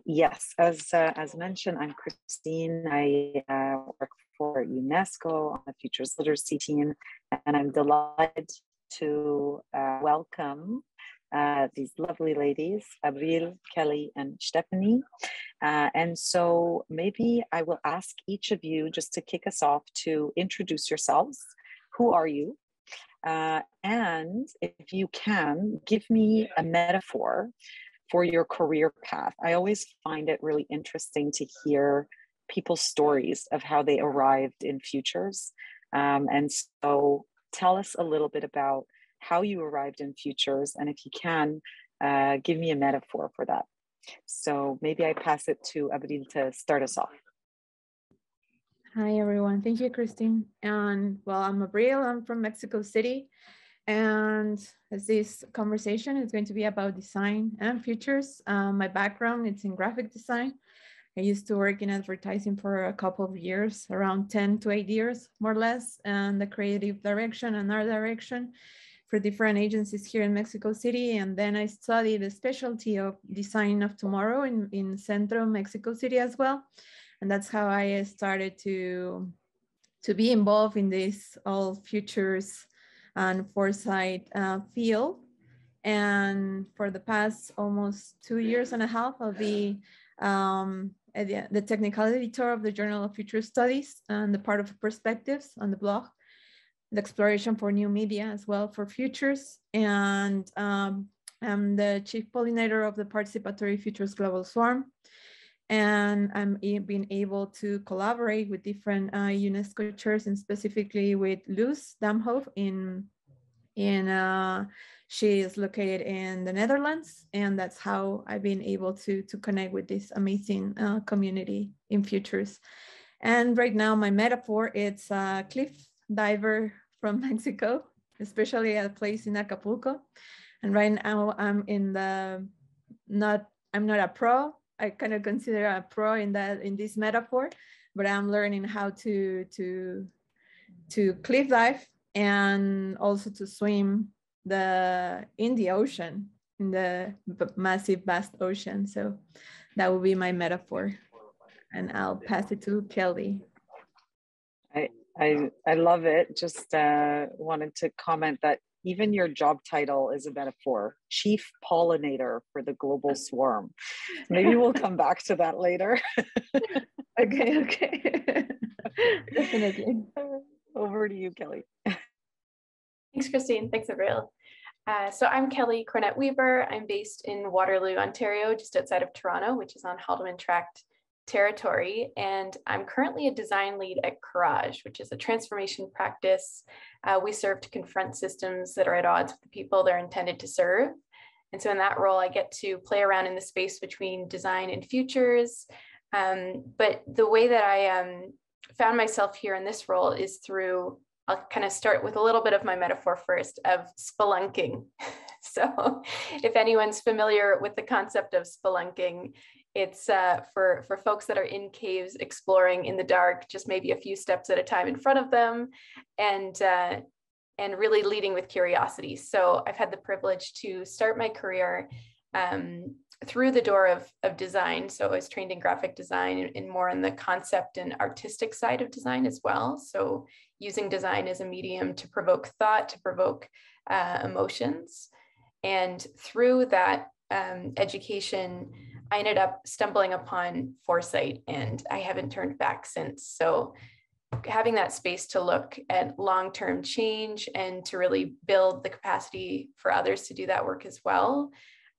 yes, as mentioned, I'm Christine. I work for UNESCO on the Futures Literacy team, and I'm delighted to welcome these lovely ladies, Abril, Kelly, and Stefanie. And so maybe I will ask each of you, just to kick us off, to introduce yourselves. Who are you? And if you can, give me a metaphor for your career path. I always find it really interesting to hear people's stories of how they arrived in Futures. And so tell us a little bit about how you arrived in Futures, and if you can, give me a metaphor for that. So maybe I pass it to Abril to start us off. Hi, everyone. Thank you, Christine. And well, I'm Abril. I'm from Mexico City. And as this conversation is going to be about design and futures, my background is in graphic design. I used to work in advertising for a couple of years, around 10 to 8 years, more or less, and the creative direction and art direction for different agencies here in Mexico City. And then I studied the specialty of design of tomorrow in Centro, Mexico City as well. And that's how I started to be involved in this all futures and foresight field. And for the past almost 2.5 years, I'll be the technical editor of the Journal of Future Studies and the part of Perspectives on the blog, the exploration for new media as well for futures. And I'm the chief pollinator of the Participatory Futures Global Swarm. And I'm being able to collaborate with different UNESCO chairs, and specifically with Loes Damhoff she is located in the Netherlands. And that's how I've been able to connect with this amazing community in futures. And right now, my metaphor, it's a cliff diver from Mexico, especially a place in Acapulco. And right now I'm I'm not a pro. I kind of consider a pro in this metaphor, but I'm learning how to cliff dive and also to swim in the ocean, in the massive, vast ocean. So that would be my metaphor. And I'll pass it to Kelly. I love it. Just wanted to comment that even your job title is a metaphor, chief pollinator for the global swarm. Maybe we'll come back to that later. Okay. Definitely. Over to you, Kelly. Thanks, Christine. Thanks, Abril. So I'm Kelly Kornet Weaver. I'm based in Waterloo, Ontario, just outside of Toronto, which is on Haldeman Tract territory. And I'm currently a design lead at Courage, which is a transformation practice. We serve to confront systems that are at odds with the people they're intended to serve. And so in that role, I get to play around in the space between design and futures. But the way that I found myself here in this role is through, I'll kind of start with a little bit of my metaphor first of spelunking. So if anyone's familiar with the concept of spelunking, it's for folks that are in caves exploring in the dark, just maybe a few steps at a time in front of them, and really leading with curiosity. So I've had the privilege to start my career through the door of design. So I was trained in graphic design and more on the concept and artistic side of design as well. So using design as a medium to provoke thought, to provoke emotions. And through that education, I ended up stumbling upon foresight, and I haven't turned back since. So having that space to look at long-term change and to really build the capacity for others to do that work as well.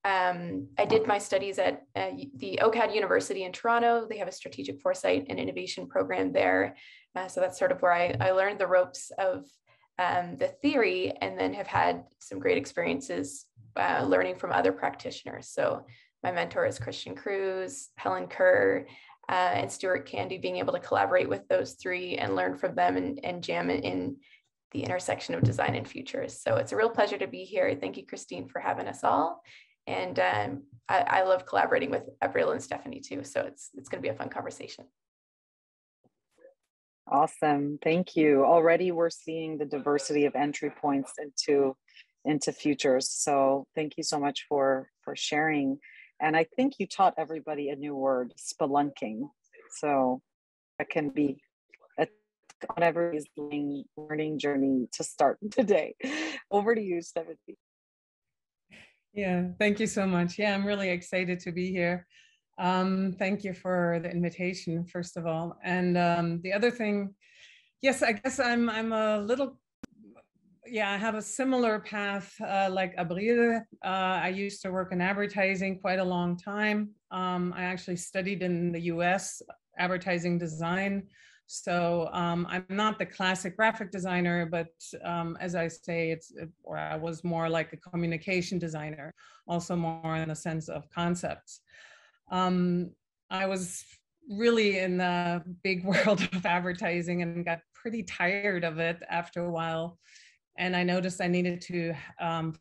I did my studies at the OCAD University in Toronto. They have a strategic foresight and innovation program there. So that's sort of where I learned the ropes of the theory, and then have had some great experiences learning from other practitioners. So my mentor is Christian Cruz, Helen Kerr, and Stuart Candy, being able to collaborate with those three and learn from them and jam in the intersection of design and futures. So it's a real pleasure to be here. Thank you, Christine, for having us all. And I love collaborating with Abril and Stefanie too. So it's going to be a fun conversation. Awesome. Thank you. Already we're seeing the diversity of entry points into futures. So thank you so much for sharing. And I think you taught everybody a new word, spelunking. So that can be on everybody's learning journey to start today. Over to you, Stefanie. Yeah, thank you so much. Yeah, I'm really excited to be here. Thank you for the invitation, first of all. And the other thing, yes, I guess I'm a little, yeah, I have a similar path like Abril. I used to work in advertising quite a long time. I actually studied in the US advertising design. So I'm not the classic graphic designer, but as I say, or I was more like a communication designer, also more in the sense of concepts. I was really in the big world of advertising and got pretty tired of it after a while. And I noticed I needed to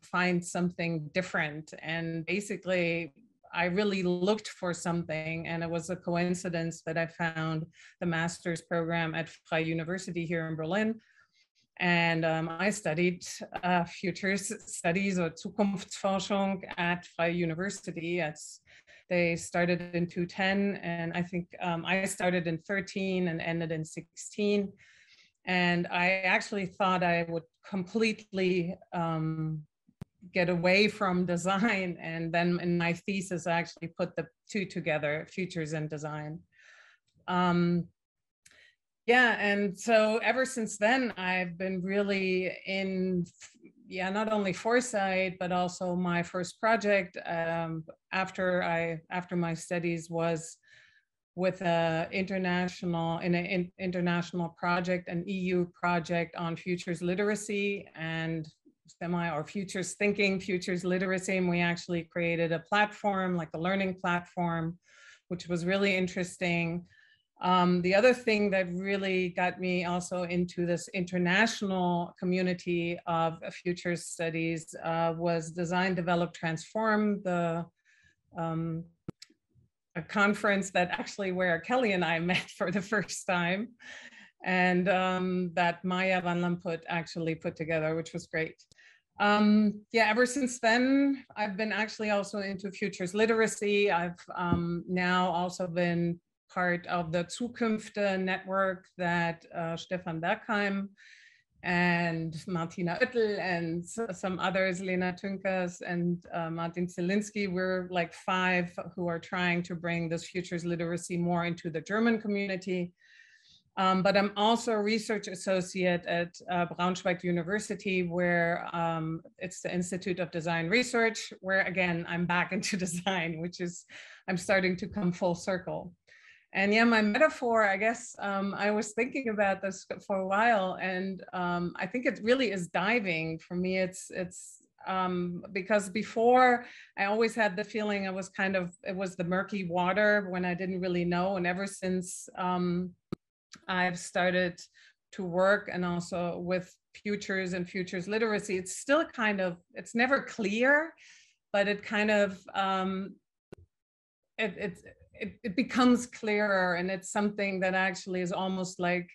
find something different. And basically, I really looked for something, and it was a coincidence that I found the master's program at Freie University here in Berlin. And I studied futures studies or Zukunftsforschung at Freie University. They started in 2010, and I think I started in 2013 and ended in 2016. And I actually thought I would completely get away from design. And then in my thesis, I actually put the two together, futures and design. Yeah, and so ever since then, I've been really in, not only foresight, but also my first project after my studies was with an international project, an EU project on futures literacy and futures thinking, futures literacy. And we actually created a platform, like a learning platform, which was really interesting. The other thing that really got me also into this international community of futures studies was Design, Develop, Transform, a conference that actually where Kelly and I met for the first time, and that Maya van Lamput actually put together, which was great. Ever since then, I've been actually also into futures literacy. I've now also been part of the Zukünfte network that Stefan Bergheim and Martina Oettel and some others, Lena Tünkas and Martin Zielinski, we're like 5 who are trying to bring this futures literacy more into the German community. But I'm also a research associate at Braunschweig University, where it's the Institute of Design Research, where again, I'm back into design, which is, I'm starting to come full circle. And yeah, my metaphor, I guess, I was thinking about this for a while, and I think it really is diving. For me, it's because before I always had the feeling it was the murky water when I didn't really know. And ever since I've started to work and also with futures and futures literacy, it's still it's never clear, but it kind of, it becomes clearer, and it's something that actually is almost like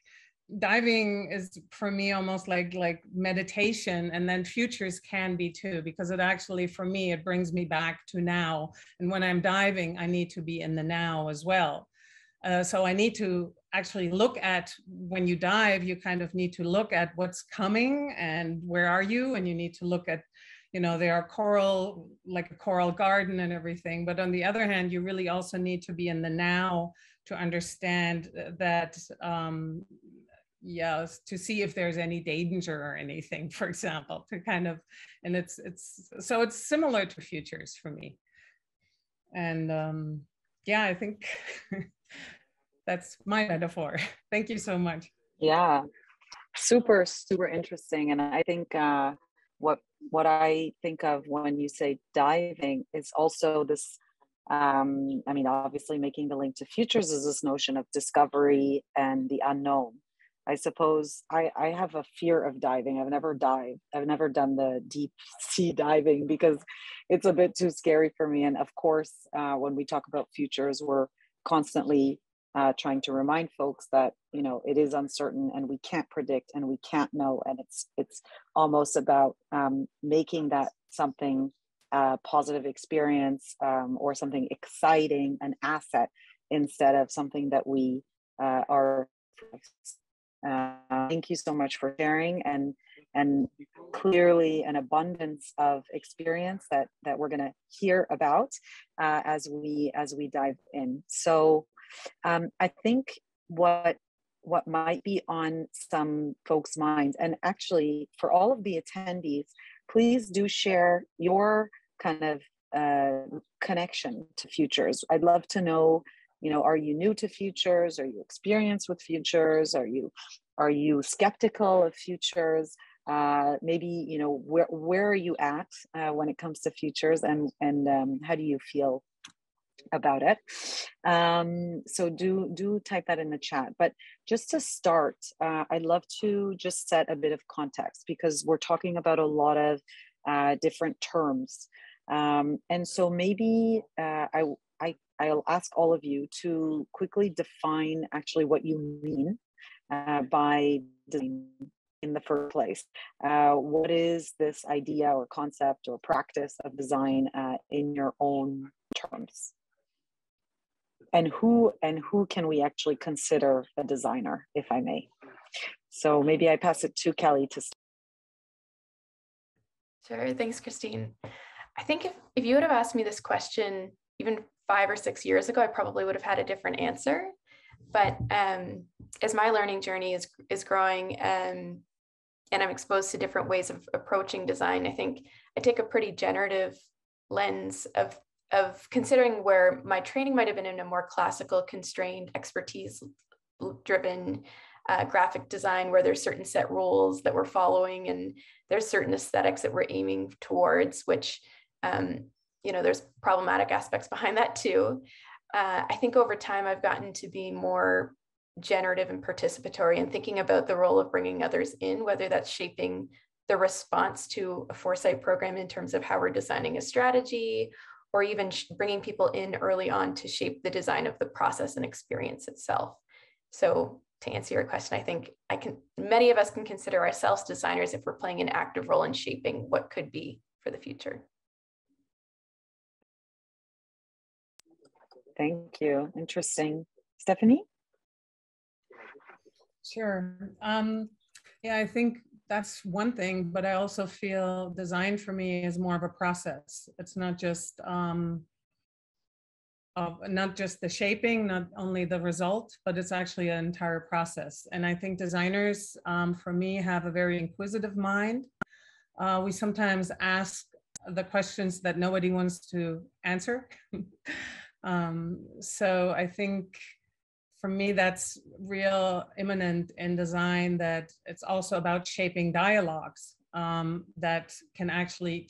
diving is for me almost like meditation, and then futures can be too, because it actually, for me, it brings me back to now. And when I'm diving, I need to be in the now as well. So I need to actually look at, when you dive, you kind of need to look at what's coming and where are you, and you need to look at, there are coral, like a coral garden and everything. But on the other hand, you really also need to be in the now to understand that, to see if there's any danger or anything, for example, to kind of, and it's similar to futures for me. And I think that's my metaphor. Thank you so much. Yeah, super, super interesting. And I think what I think of when you say diving is also this, obviously making the link to futures is this notion of discovery and the unknown. I suppose I have a fear of diving. I've never dived. I've never done the deep sea diving because it's a bit too scary for me. And of course, when we talk about futures, we're constantly trying to remind folks that, it is uncertain and we can't predict and we can't know. And it's almost about making that something positive experience or something exciting, an asset, instead of something that we are. Thank you so much for sharing, and clearly an abundance of experience that we're going to hear about as we dive in. So I think what might be on some folks' minds, and actually for all of the attendees, please do share your kind of connection to futures. I'd love to know, are you new to futures? Are you experienced with futures? Are you skeptical of futures? Maybe, where are you at when it comes to futures, and how do you feel about it? So do type that in the chat. But just to start, I'd love to just set a bit of context, because we're talking about a lot of different terms. And so maybe I'll ask all of you to quickly define actually what you mean by design in the first place. What is this idea or concept or practice of design in your own terms? And who can we actually consider a designer, if I may? So maybe I pass it to Kelly to start. Sure, thanks, Christine. I think if you would have asked me this question even 5 or 6 years ago, I probably would have had a different answer. But as my learning journey is growing and I'm exposed to different ways of approaching design, I think I take a pretty generative lens of considering where my training might have been in a more classical, constrained, expertise-driven graphic design, where there's certain set rules that we're following and there's certain aesthetics that we're aiming towards, which, there's problematic aspects behind that too. I think over time, I've gotten to be more generative and participatory and thinking about the role of bringing others in, whether that's shaping the response to a foresight program in terms of how we're designing a strategy, or even bringing people in early on to shape the design of the process and experience itself. So to answer your question, I think many of us can consider ourselves designers if we're playing an active role in shaping what could be for the future. Thank you. Interesting. Stefanie? Sure. Yeah, I think that's one thing, but I also feel design for me is more of a process. It's not just the shaping, not only the result, but it's actually an entire process. And I think designers, for me, have a very inquisitive mind. We sometimes ask the questions that nobody wants to answer. So I think for me, that's real imminent in design, that it's also about shaping dialogues that can actually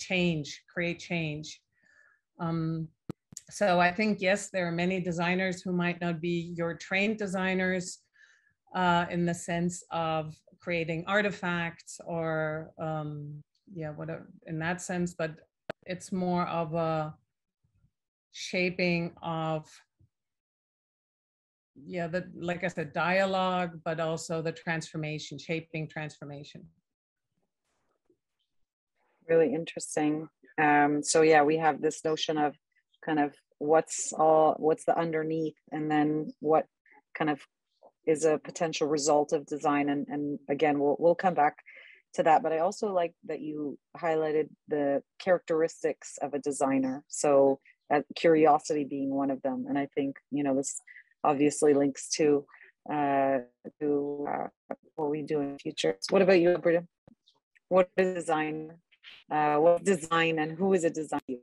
create change. So I think, yes, there are many designers who might not be your trained designers in the sense of creating artifacts or, whatever in that sense, but it's more of a shaping of, like I said, dialogue, but also the transformation, shaping transformation. Really interesting. So yeah, we have this notion of kind of what's the underneath, and then what kind of is a potential result of design. And again, we'll come back to that. But I also like that you highlighted the characteristics of a designer. So curiosity being one of them. And I think, this obviously links to what we do in the future. What about you, Abril? What is design? What is design, and who is a designer?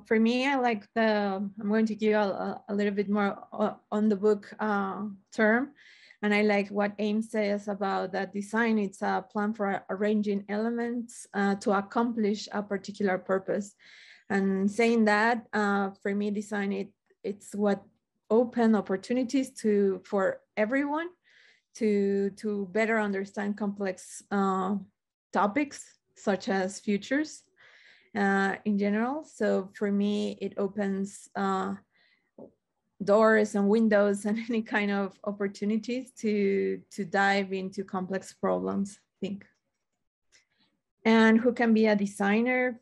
For me, I like I'm going to give a little bit more on the book term. And I like what Aim says about that design. It's a plan for arranging elements to accomplish a particular purpose. And saying that, for me, design, it's what open opportunities for everyone to better understand complex topics such as futures in general. So for me, it opens doors and windows and any kind of opportunities to dive into complex problems, I think. And who can be a designer?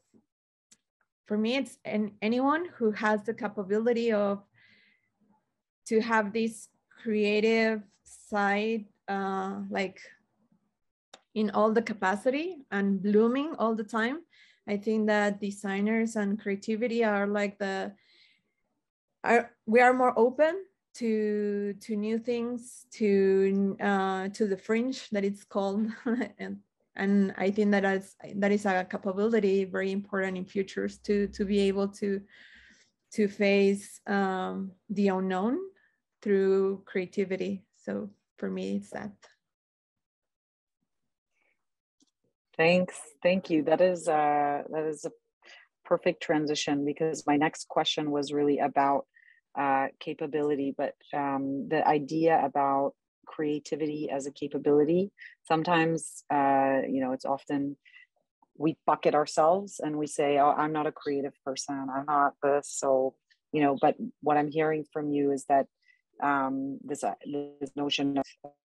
for me, it's anyone who has the capability of to have this creative side, like in all the capacity and blooming all the time. I think that designers and creativity are like we are more open to new things, to the fringe that it's called, and I think that is a capability very important in futures to be able to face the unknown through creativity. So for me, it's that. Thanks. Thank you. That is a perfect transition, because my next question was really about capability, but the idea about creativity as a capability, sometimes, it's often we bucket ourselves and we say, oh, I'm not a creative person, I'm not this. So, but what I'm hearing from you is that this notion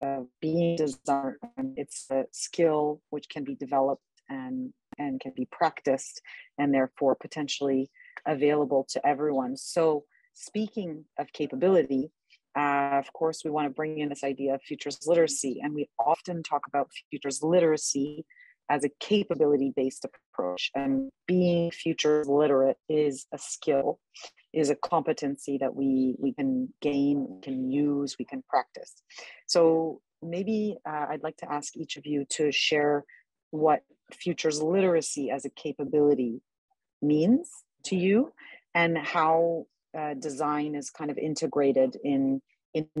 of being designer, it's a skill which can be developed and can be practiced, and therefore potentially available to everyone. So speaking of capability, of course, we want to bring in this idea of futures literacy, and we often talk about futures literacy as a capability-based approach, and being futures literate is a skill, is a competency that we can gain, we can use, we can practice. So maybe I'd like to ask each of you to share what futures literacy as a capability means to you, and how design is kind of integrated in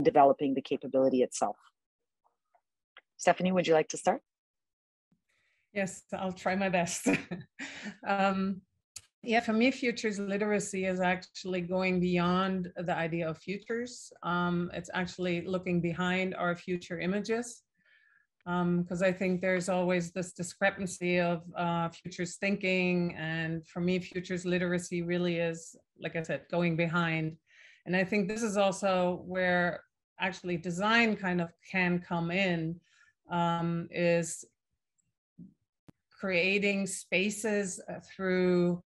developing the capability itself. Stefanie, would you like to start? Yes, I'll try my best. Yeah, for me, futures literacy is actually going beyond the idea of futures. It's actually looking behind our future images, because I think there's always this discrepancy of futures thinking. And for me, futures literacy really is, like I said, going behind. And I think this is also where actually design kind of can come in, is creating spaces through,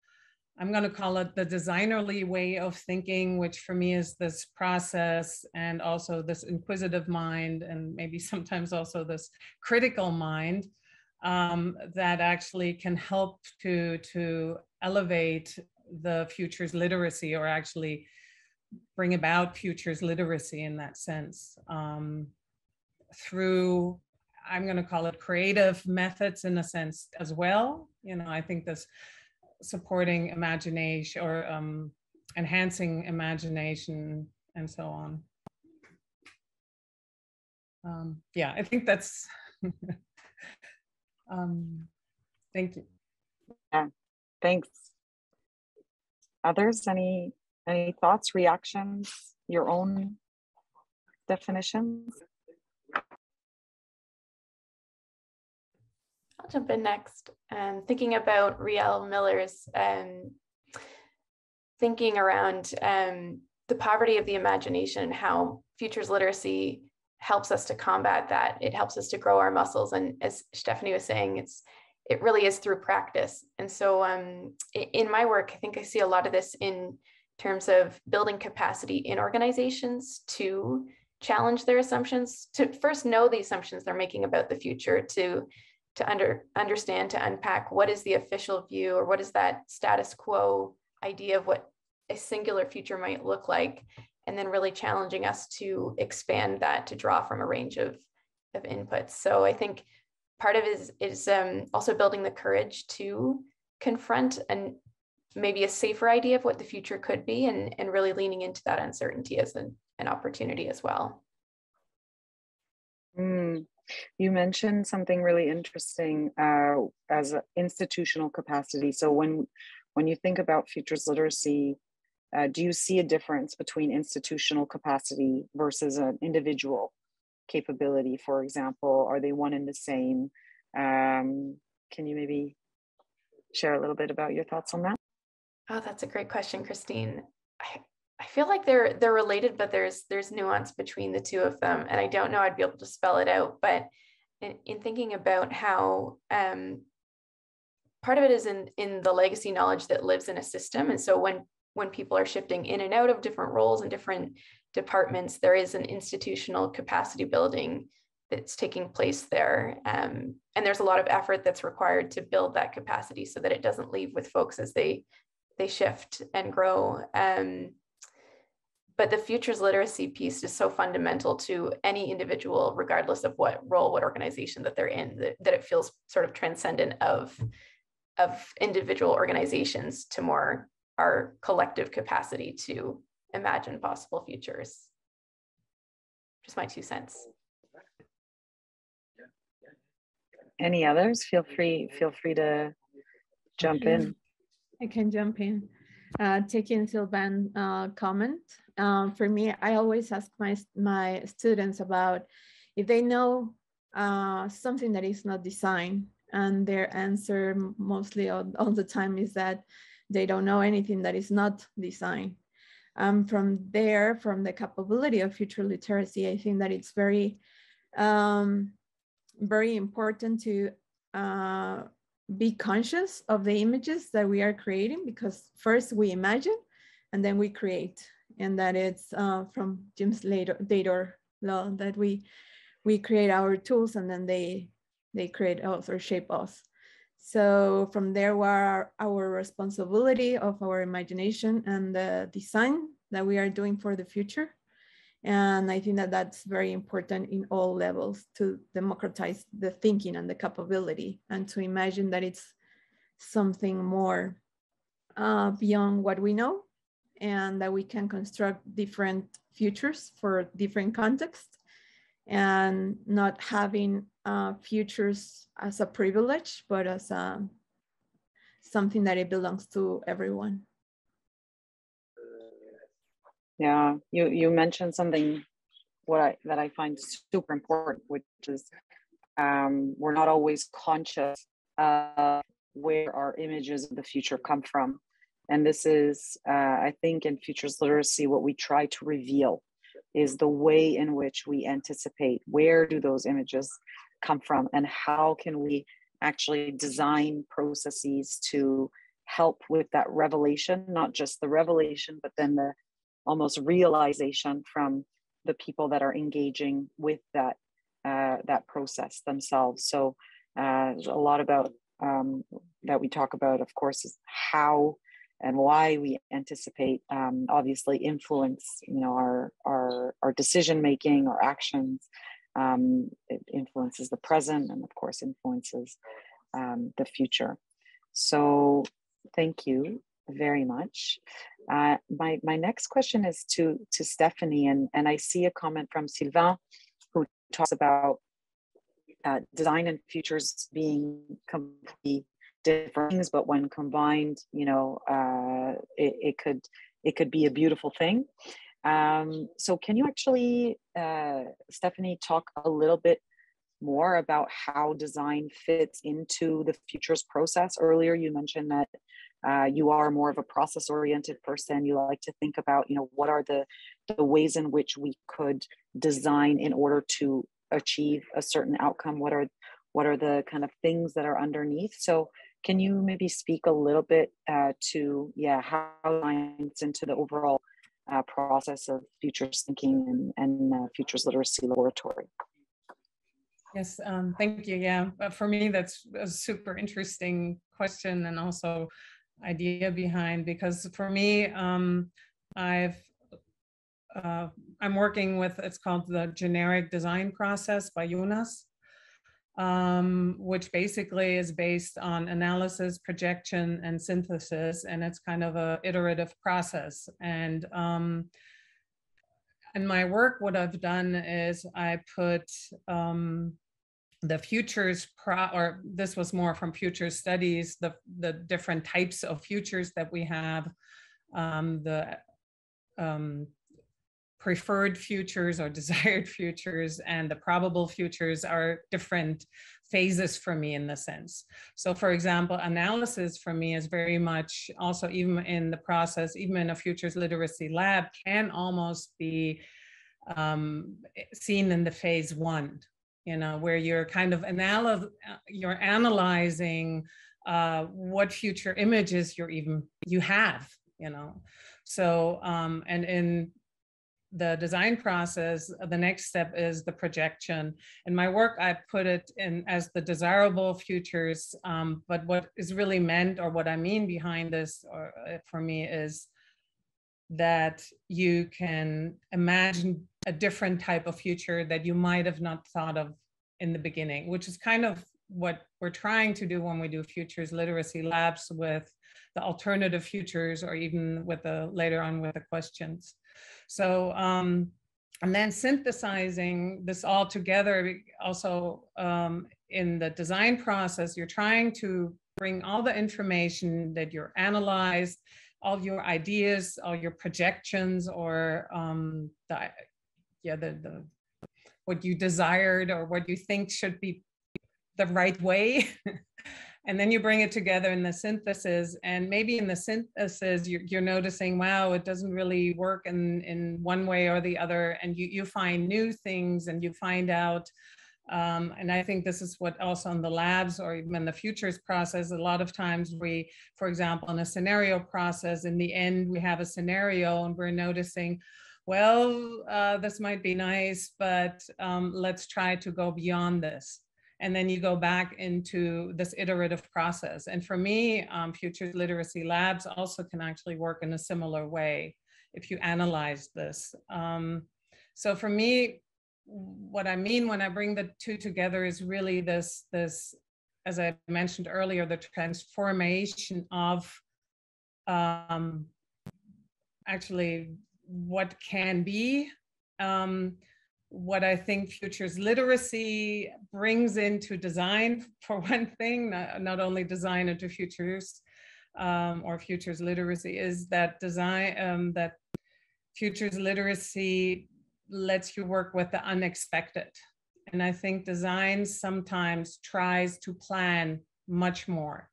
I'm going to call it the designerly way of thinking, which for me is this process, and also this inquisitive mind, and maybe sometimes also this critical mind, that actually can help to elevate the futures literacy, or actually bring about futures literacy in that sense, through, I'm going to call it creative methods in a sense as well. I think this supporting imagination, or enhancing imagination, and so on. Yeah, I think that's, thank you. Yeah, thanks. Others, any thoughts, reactions, your own definitions? I'll jump in next. Thinking about Riel Miller's thinking around the poverty of the imagination, and how futures literacy helps us to combat that. It helps us to grow our muscles. And as Stefanie was saying, it really is through practice. And so in my work, I think I see a lot of this in terms of building capacity in organizations to challenge their assumptions, to first know the assumptions they're making about the future, to understand, to unpack what is the official view, or what is that status quo idea of what a singular future might look like, and then really challenging us to expand that, to draw from a range of inputs. So I think part of it is also building the courage to confront and maybe a safer idea of what the future could be, and really leaning into that uncertainty as an opportunity as well. You mentioned something really interesting as an institutional capacity. So when you think about futures literacy, do you see a difference between institutional capacity versus an individual capability, for example? Are they one and the same? Can you maybe share a little bit about your thoughts on that? Oh, that's a great question, Christine. I feel like they're related, but there's nuance between the two of them, and I don't know I'd be able to spell it out. But in thinking about how part of it is in the legacy knowledge that lives in a system. And so when people are shifting in and out of different roles and different departments, there is an institutional capacity building that's taking place there. And there's a lot of effort that's required to build that capacity so that it doesn't leave with folks as they shift and grow. But the futures literacy piece is so fundamental to any individual, regardless of what role, what organization that they're in, that it feels sort of transcendent of individual organizations to more our collective capacity to imagine possible futures. Just my 2 cents. Any others? Feel free to jump in. I can jump in. Taking Sylvan's comment, for me, I always ask my students about if they know something that is not design, and their answer mostly all the time is that they don't know anything that is not design. From there, from the capability of future literacy, I think that it's very, very important to be conscious of the images that we are creating, because first we imagine and then we create, and that it's from Jim Dator law that we create our tools and then they create us or shape us. So from there, where our responsibility of our imagination and the design that we are doing for the future. And I think that that's very important in all levels to democratize the thinking and the capability, and to imagine that it's something more beyond what we know, and that we can construct different futures for different contexts, and not having futures as a privilege, but as something that it belongs to everyone. Yeah, you mentioned something that I find super important, which is we're not always conscious of where our images of the future come from. And this is, I think, in futures literacy, what we try to reveal is the way in which we anticipate where do those images come from, and how can we actually design processes to help with that revelation, not just the revelation, but then the almost realization from the people that are engaging with that process themselves. So there's a lot about that we talk about, of course, is how and why we anticipate obviously influence, our decision making, our actions. It influences the present, and of course influences the future. So thank you very much. My next question is to Stefanie, and I see a comment from Sylvain who talks about design and futures being completely different things, but when combined, it could be a beautiful thing. So can you actually, Stefanie, talk a little bit more about how design fits into the futures process? Earlier, you mentioned that you are more of a process-oriented person. You like to think about, what are the ways in which we could design in order to achieve a certain outcome? What are the kind of things that are underneath? So can you maybe speak a little bit to how design fits into the overall process of futures thinking and futures literacy laboratory? Yes, thank you. Yeah, for me, that's a super interesting question, and also idea behind, because for me, I'm working with, it's called the generic design process by UNAS, which basically is based on analysis, projection, and synthesis, and it's kind of a iterative process. And in my work, what I've done is I put the futures, or this was more from futures studies, the different types of futures that we have, the preferred futures or desired futures, and the probable futures are different phases for me in the sense. So for example, analysis for me is very much also, even in the process, even in a futures literacy lab, can almost be seen in the phase one, where you're kind of analyzing what future images you have, So, and in the design process, the next step is the projection. In my work, I put it in as the desirable futures, but what is really meant, or what I mean behind this for me, is that you can imagine a different type of future that you might have not thought of in the beginning, which is kind of what we're trying to do when we do futures literacy labs with the alternative futures, or even with later on with the questions. So, and then synthesizing this all together, also in the design process, you're trying to bring all the information that you're analyzed, all your ideas, all your projections, or what you desired or what you think should be the right way. And then you bring it together in the synthesis, and maybe in the synthesis you're noticing, wow, it doesn't really work in one way or the other, and you find new things, and you find out, and I think this is what also in the labs or even in the futures process, a lot of times we, for example, in a scenario process, in the end we have a scenario and we're noticing, well, this might be nice, but let's try to go beyond this. And then you go back into this iterative process. And for me, futures literacy labs also can actually work in a similar way if you analyze this. So for me, what I mean when I bring the two together is really this, as I mentioned earlier, the transformation of actually what can be, what I think futures literacy brings into design, for one thing, not only design into futures or futures literacy, is that design, that futures literacy lets you work with the unexpected. And I think design sometimes tries to plan much more.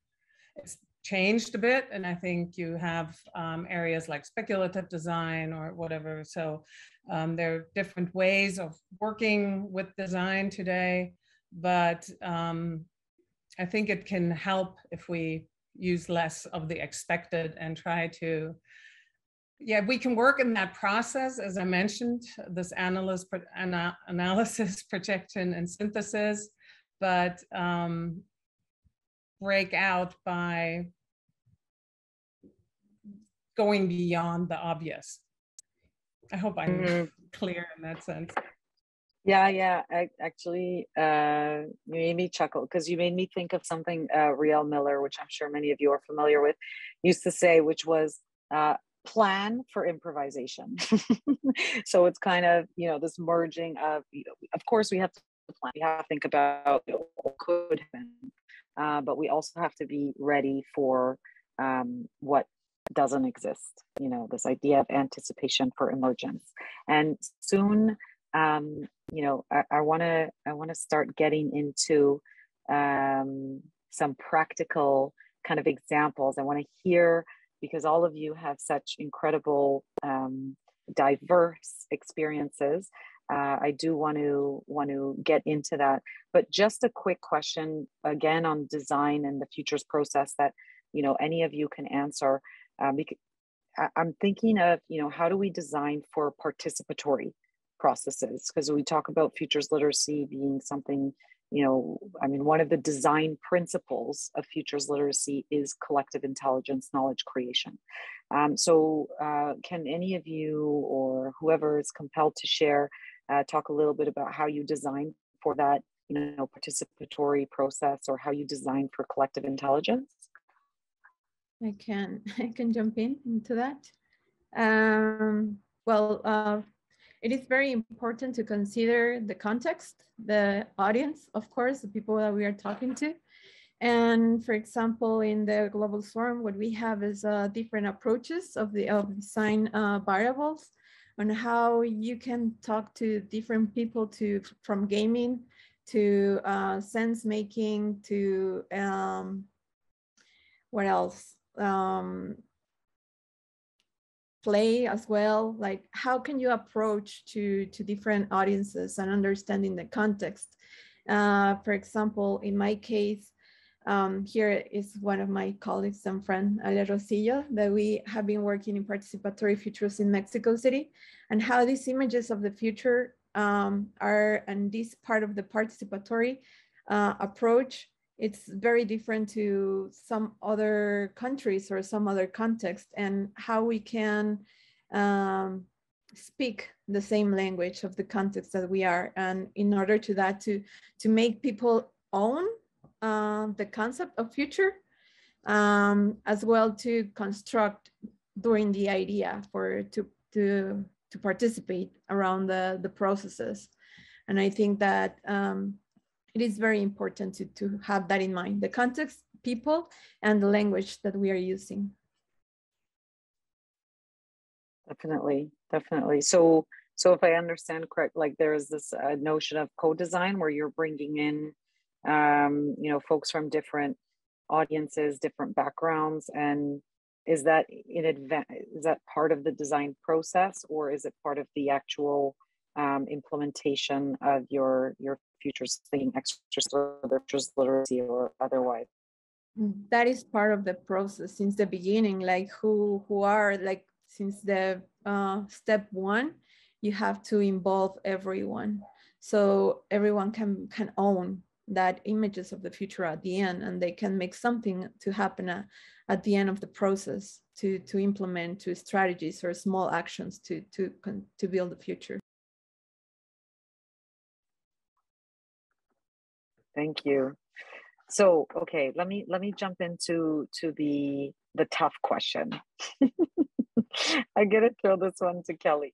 It's changed a bit, and I think you have areas like speculative design or whatever. So there are different ways of working with design today, but I think it can help if we use less of the expected and try to, we can work in that process, as I mentioned, this analysis, projection, and synthesis, but break out by going beyond the obvious. I hope I'm clear in that sense. Yeah. Actually, you made me chuckle because you made me think of something Riel Miller, which I'm sure many of you are familiar with, used to say, which was plan for improvisation. So it's kind of, this merging of, of course we have to plan, we have to think about what could happen, but we also have to be ready for what doesn't exist, this idea of anticipation for emergence. And soon, I want to start getting into some practical kind of examples. I want to hear, because all of you have such incredible, diverse experiences. I do want to get into that, but just a quick question again on design and the futures process that any of you can answer. Because I'm thinking of how do we design for participatory processes? Because we talk about futures literacy being something, one of the design principles of futures literacy is collective intelligence, knowledge creation. So can any of you or whoever is compelled to share talk a little bit about how you design for that, participatory process, or how you design for collective intelligence? I can jump into that. It is very important to consider the context, the audience, of course, the people that we are talking to. And for example, in the global swarm, what we have is different approaches of design variables on how you can talk to different people, from gaming to sense making to what else? Play as well. Like, how can you approach to different audiences and understanding the context? For example, in my case, Here is one of my colleagues and friend, Ale Rosillo, that we have been working in participatory futures in Mexico City, and how these images of the future are, and this part of the participatory approach, it's very different to some other countries or some other context, and how we can speak the same language of the context that we are, and in order to that, to make people own the concept of future, as well to construct during the idea for to participate around the processes. And I think that it is very important to have that in mind, the context, people, and the language that we are using. Definitely, definitely. So if I understand correct, like there is this notion of co-design where you're bringing in, you know, folks from different audiences, different backgrounds, and is that in advance? Is that part of the design process, or is it part of the actual implementation of your futures thinking exercise, whether futures literacy or otherwise? That is part of the process since the beginning. Like who are, like, since the step one, you have to involve everyone, so everyone can own that images of the future at the end, and they can make something to happen at the end of the process to implement to strategies or small actions to build the future. Thank you. So, okay, let me jump into the tough question. I'm gonna throw this one to Kelly.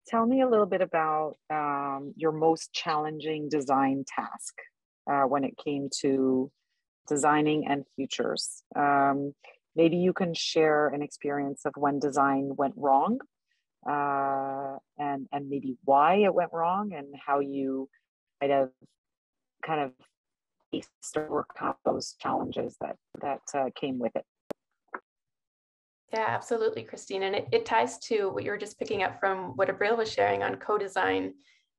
Tell me a little bit about your most challenging design task when it came to designing and futures. Maybe you can share an experience of when design went wrong, and maybe why it went wrong, and how you might have kind of faced or worked out those challenges that came with it. Yeah, absolutely, Christine. And it ties to what you were just picking up from what Abril was sharing on co-design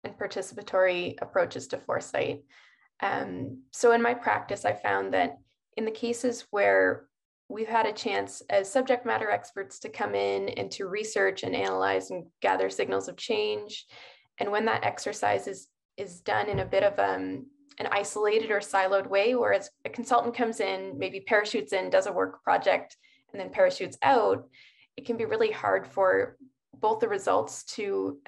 and participatory approaches to foresight. So in my practice, I found that in the cases where we've had a chance as subject matter experts to come in and to research and analyze and gather signals of change, and when that exercise is done in a bit of an isolated or siloed way, whereas a consultant comes in, maybe parachutes in, does a work project, and then parachutes out, it can be really hard for both the results to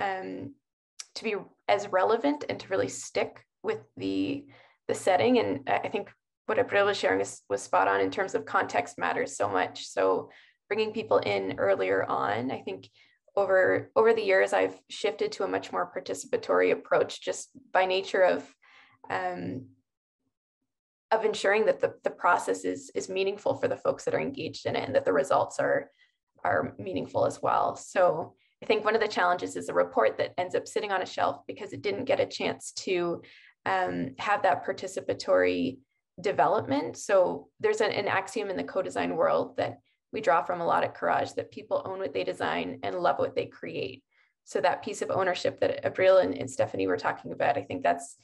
be as relevant and to really stick with the setting. And I think what Abril was sharing was spot on in terms of context matters so much. So bringing people in earlier on, I think over the years, I've shifted to a much more participatory approach just by nature of ensuring that the process is meaningful for the folks that are engaged in it, and that the results are meaningful as well. So I think one of the challenges is a report that ends up sitting on a shelf because it didn't get a chance to have that participatory development. So there's an axiom in the co-design world that we draw from a lot at Courage, that people own what they design and love what they create. So that piece of ownership that Abril and Stefanie were talking about, I think that's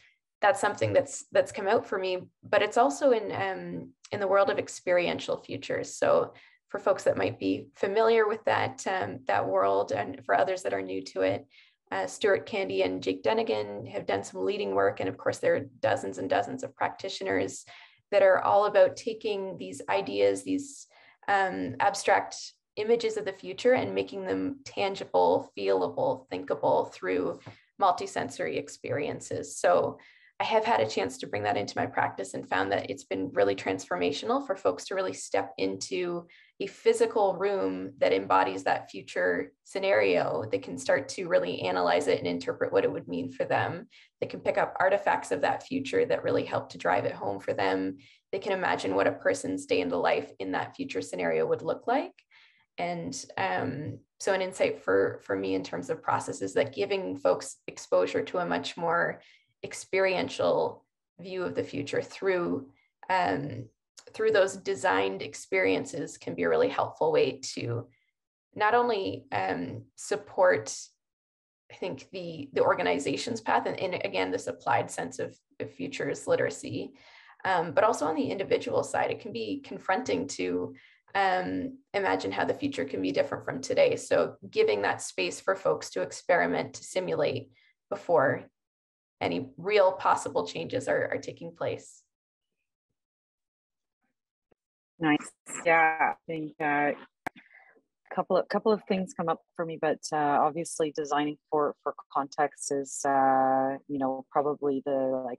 something that's come out for me, but it's also in the world of experiential futures. So for folks that might be familiar with that world, and for others that are new to it, Stuart Candy and Jake Dunnigan have done some leading work. And of course, there are dozens and dozens of practitioners that are all about taking these ideas, these abstract images of the future, and making them tangible, feelable, thinkable through multisensory experiences. So I have had a chance to bring that into my practice and found that it's been really transformational for folks to really step into a physical room that embodies that future scenario. They can start to really analyze it and interpret what it would mean for them. They can pick up artifacts of that future that really help to drive it home for them. They can imagine what a person's day in the life in that future scenario would look like. And so an insight for me in terms of process is that giving folks exposure to a much more experiential view of the future through those designed experiences can be a really helpful way to not only support, I think, the organization's path and again, this applied sense of futures literacy, But also on the individual side, it can be confronting to imagine how the future can be different from today. So giving that space for folks to experiment, to simulate before any real possible changes are taking place. Nice. Yeah, I think couple of things come up for me, but obviously designing for context is probably the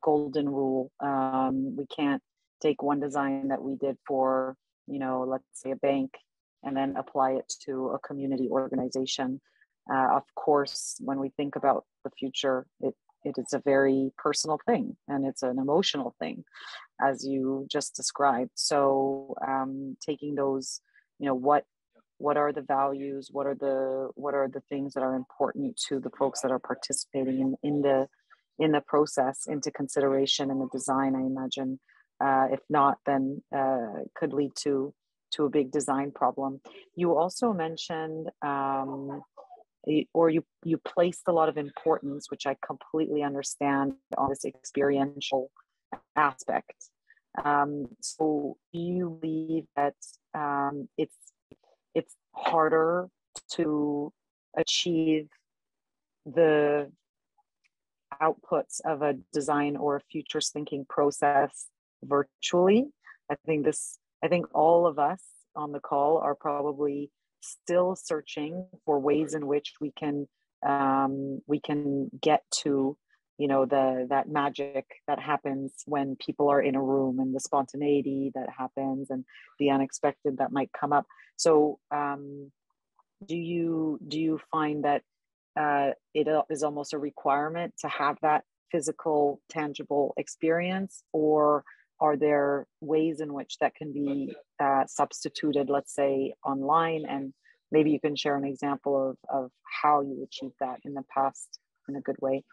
golden rule. We can't take one design that we did for let's say a bank and then apply it to a community organization. Of course, when we think about the future, it is a very personal thing and it's an emotional thing, as you just described. So taking those, what are the values, what are the things that are important to the folks that are participating in the process into consideration in the design, I imagine. If not, then could lead to a big design problem. You also mentioned or you placed a lot of importance, which I completely understand, on this experiential aspect. So do you believe that it's harder to achieve the outputs of a design or a futures thinking process virtually? I think all of us on the call are probably still searching for ways in which we can get to that magic that happens when people are in a room, and the spontaneity that happens and the unexpected that might come up. So do you find that it is almost a requirement to have that physical, tangible experience, or are there ways in which that can be substituted, let's say online? And maybe you can share an example of how you achieved that in the past in a good way.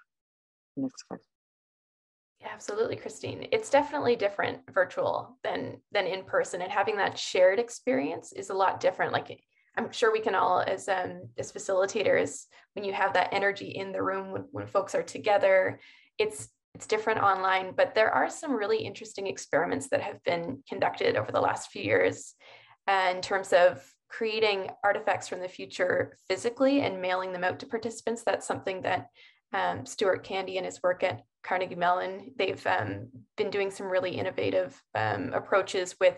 Yeah, absolutely, Christine. It's definitely different virtual than in person, and having that shared experience is a lot different. Like, I'm sure we can all, as facilitators, when you have that energy in the room, when folks are together, it's different online. But there are some really interesting experiments that have been conducted over the last few years in terms of creating artifacts from the future physically and mailing them out to participants. That's something that Stuart Candy and his work at Carnegie Mellon, they've been doing some really innovative approaches with,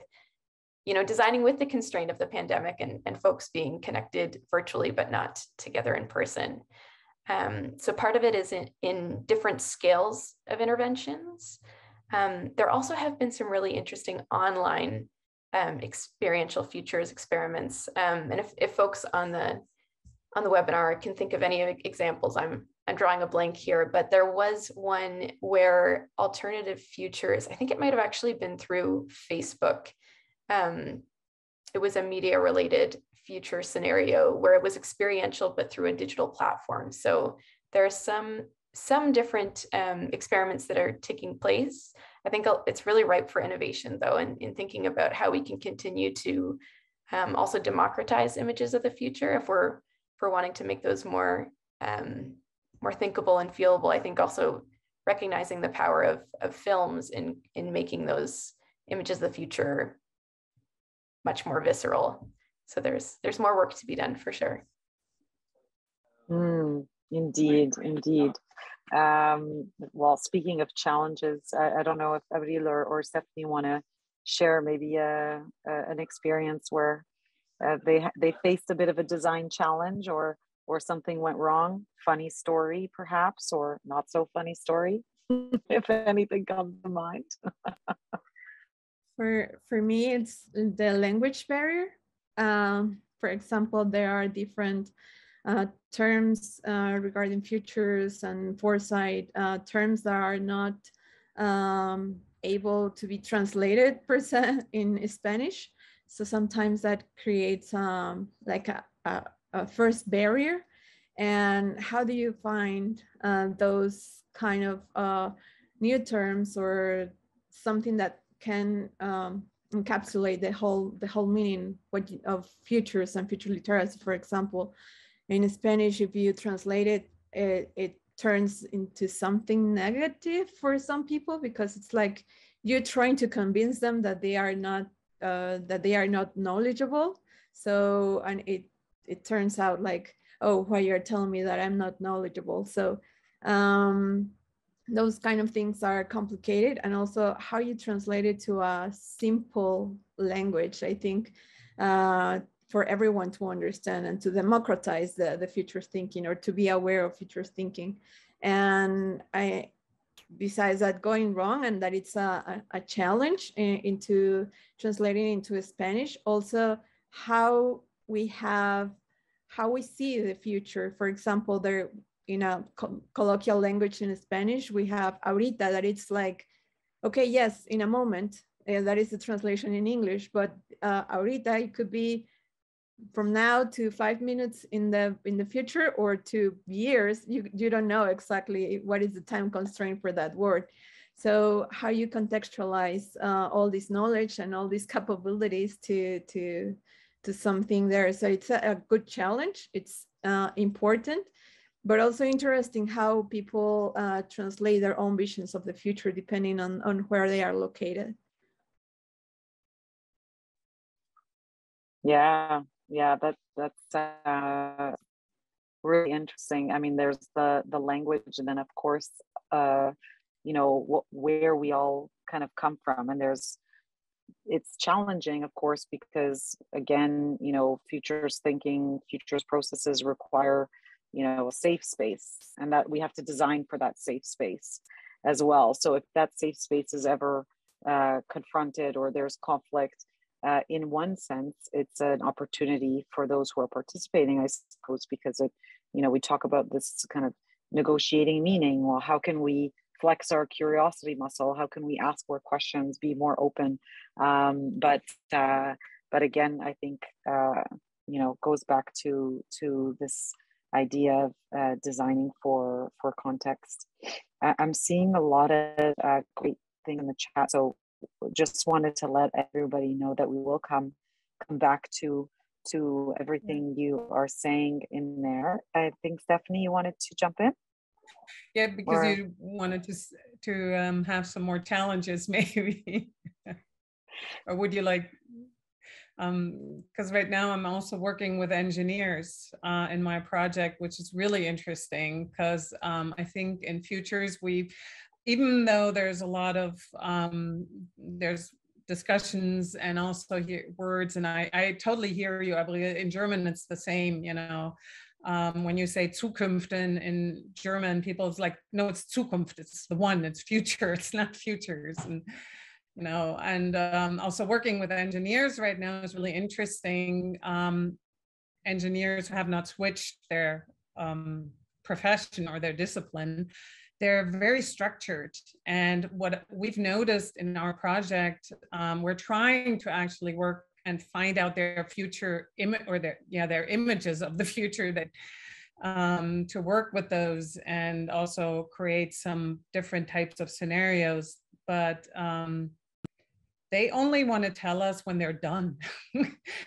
designing with the constraint of the pandemic and folks being connected virtually, but not together in person. So part of it is in different scales of interventions. There also have been some really interesting online experiential futures experiments. And if folks on the webinar can think of any examples, I'm drawing a blank here, but there was one where alternative futures, I think it might have actually been through Facebook. It was a media related future scenario where it was experiential, but through a digital platform. So there are some different experiments that are taking place. I think it's really ripe for innovation, though, in thinking about how we can continue to also democratize images of the future if we're wanting to make those more thinkable and feelable. I think also recognizing the power of films in making those images of the future much more visceral. So there's more work to be done for sure. Indeed. Well, speaking of challenges, I don't know if Abril or Stefanie want to share maybe an experience where they faced a bit of a design challenge or something went wrong. Funny story, perhaps, or not so funny story, if anything comes to mind. For me, it's the language barrier. For example, there are different terms regarding futures and foresight, terms that are not able to be translated per se in Spanish. So sometimes that creates like a first barrier. And how do you find those kind of new terms or something that can encapsulate the whole meaning of futures and future literacy? For example, in Spanish, if you translate it, it turns into something negative for some people, because it's like you're trying to convince them that they are not knowledgeable. So, and it turns out like, oh, why you're telling me that I'm not knowledgeable? So those kind of things are complicated, and also how you translate it to a simple language, I think, for everyone to understand and to democratize the future thinking, or to be aware of future thinking. And besides that going wrong, and that it's a challenge into translating into Spanish, also how we see the future. For example, there, in a colloquial language in Spanish, we have ahorita, that it's like, okay, yes, in a moment, that is the translation in English, but ahorita, it could be from now to 5 minutes in the future, or to years. You don't know exactly what is the time constraint for that word. So how you contextualize all this knowledge and all these capabilities to something there. So it's a good challenge. It's important, but also interesting how people translate their own visions of the future depending on where they are located. Yeah, that's really interesting. I mean, there's the language, and then of course, you know, where we all kind of come from, and it's challenging, of course, because again, you know, futures thinking, futures processes require, you know, a safe space, and that we have to design for that safe space as well. So if that safe space is ever confronted, or there's conflict, in one sense, it's an opportunity for those who are participating, I suppose, because it, you know, we talk about this kind of negotiating meaning. Well, how can we flex our curiosity muscle? How can we ask more questions, be more open? But again, I think you know, goes back to this idea of designing for context. I'm seeing a lot of great things in the chat, so just wanted to let everybody know that we will come back to everything you are saying in there. I think Stefanie, you wanted to jump in? Yeah, because you wanted to have some more challenges, maybe. Or would you like, because right now I'm also working with engineers in my project, which is really interesting, because I think in futures, even though there's a lot of, there's discussions and also words, and I totally hear you, I believe in German it's the same, you know, when you say Zukunft in German, people, it's like, no, it's Zukunft, it's the one, it's future, it's not futures. And, you know, and also working with engineers right now is really interesting. Engineers have not switched their profession or their discipline. They're very structured. And what we've noticed in our project, we're trying to actually work and find out their future image, or their images of the future, that to work with those and also create some different types of scenarios. But they only want to tell us when they're done.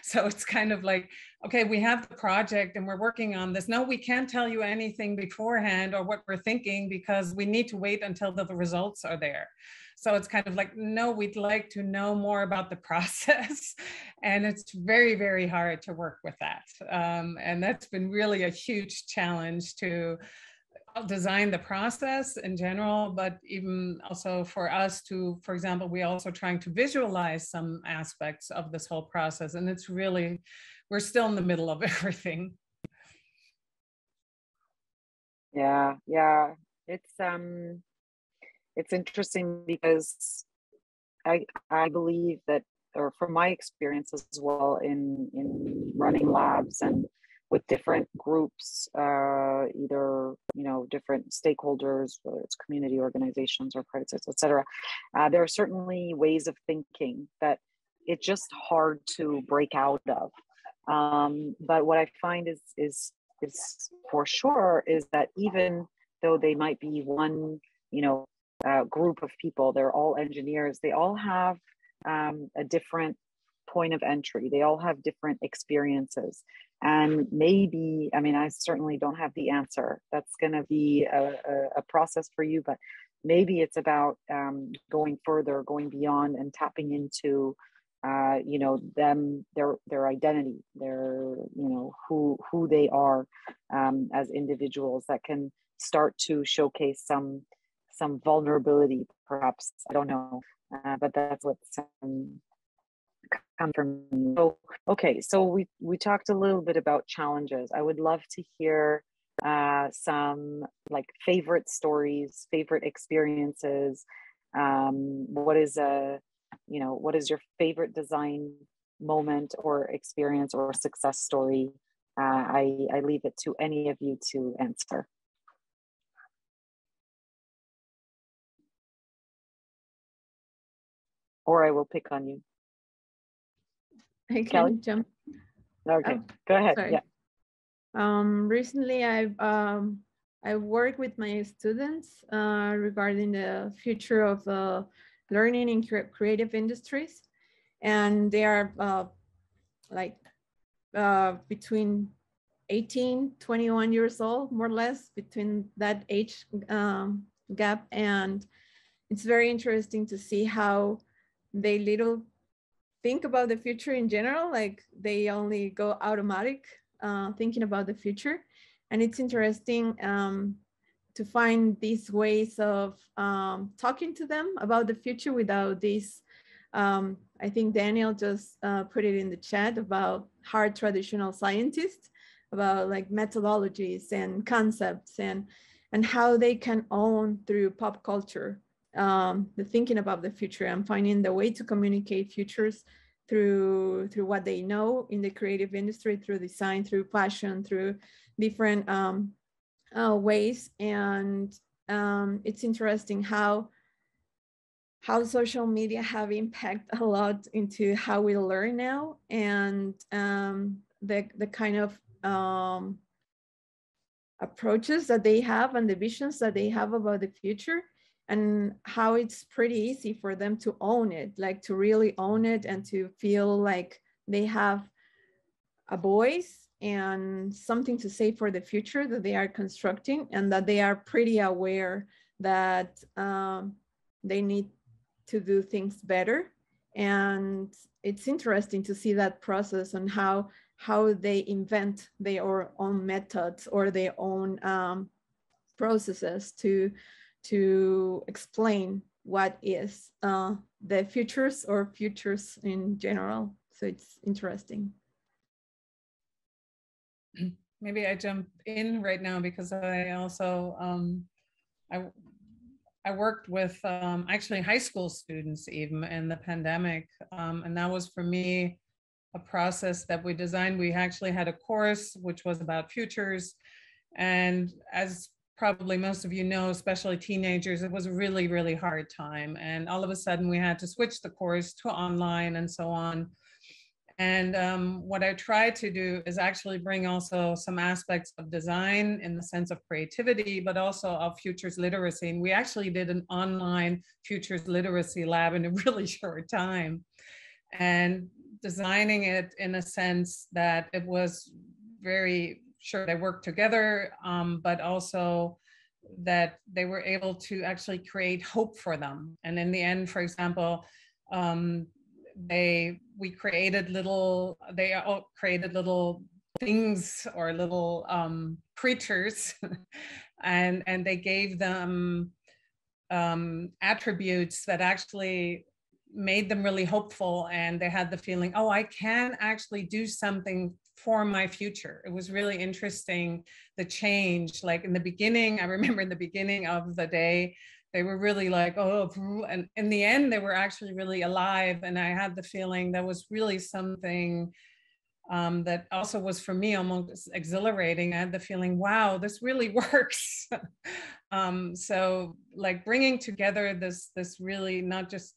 So it's kind of like, okay, we have the project and we're working on this. No, we can't tell you anything beforehand or what we're thinking, because we need to wait until the results are there. So it's kind of like, no, we'd like to know more about the process. And it's very, very hard to work with that. And that's been really a huge challenge to design the process in general, but even also for us to, for example, we also trying to visualize some aspects of this whole process. And it's really, we're still in the middle of everything. Yeah, it's interesting, because I believe that, or from my experience as well in running labs and with different groups, either, you know, different stakeholders, whether it's community organizations or private sector, et cetera, there are certainly ways of thinking that it's just hard to break out of. But what I find is for sure is that even though they might be one, you know, group of people, they're all engineers, they all have a different point of entry. They all have different experiences. And maybe, I mean, I certainly don't have the answer. That's going to be a process for you, but maybe it's about going further, going beyond, and tapping into, you know, their identity, their, you know, who they are as individuals, that can start to showcase some vulnerability, perhaps. I don't know, but that's what's come from me. So, okay, so we talked a little bit about challenges. I would love to hear some like favorite stories, favorite experiences. What is you know, what is your favorite design moment or experience or success story? I leave it to any of you to answer. Or I will pick on you. I can Kelly? jump. Okay, Oh, go ahead. sorry. Yeah. Recently, I've worked with my students regarding the future of learning in creative industries, and they are like between 18, 21 years old, more or less, between that age gap. And it's very interesting to see how they little think about the future in general, like they only go automatic thinking about the future. And it's interesting to find these ways of talking to them about the future without this. I think Daniel just put it in the chat about hard traditional scientists, about like methodologies and concepts and how they can own through pop culture the thinking about the future and finding the way to communicate futures through what they know in the creative industry, through design, through fashion, through different ways. And it's interesting how social media have impact a lot into how we learn now, and the kind of approaches that they have and the visions that they have about the future, and how it's pretty easy for them to own it, like to really own it and to feel like they have a voice and something to say for the future that they are constructing, and that they are pretty aware that they need to do things better. And it's interesting to see that process and how they invent their own methods or their own processes to explain what is the futures or futures in general. So it's interesting. Maybe I jump in right now because I also I worked with actually high school students even in the pandemic, and that was for me a process that we designed. We actually had a course which was about futures, and as probably most of you know, especially teenagers, it was a really, really hard time. And all of a sudden we had to switch the course to online and so on. And what I tried to do is actually bring also some aspects of design in the sense of creativity, but also of futures literacy. And we actually did an online futures literacy lab in a really short time. And designing it in a sense that it was very sure they worked together, but also that they were able to actually create hope for them. And in the end, for example, they created little things or little creatures, and they gave them attributes that actually made them really hopeful, and they had the feeling, oh, I can actually do something for my future. It was really interesting, the change. Like in the beginning, I remember in the beginning of the day, they were really like, oh, and in the end, they were actually really alive. And I had the feeling that was really something that also was for me almost exhilarating. I had the feeling, wow, this really works. So like bringing together this really not just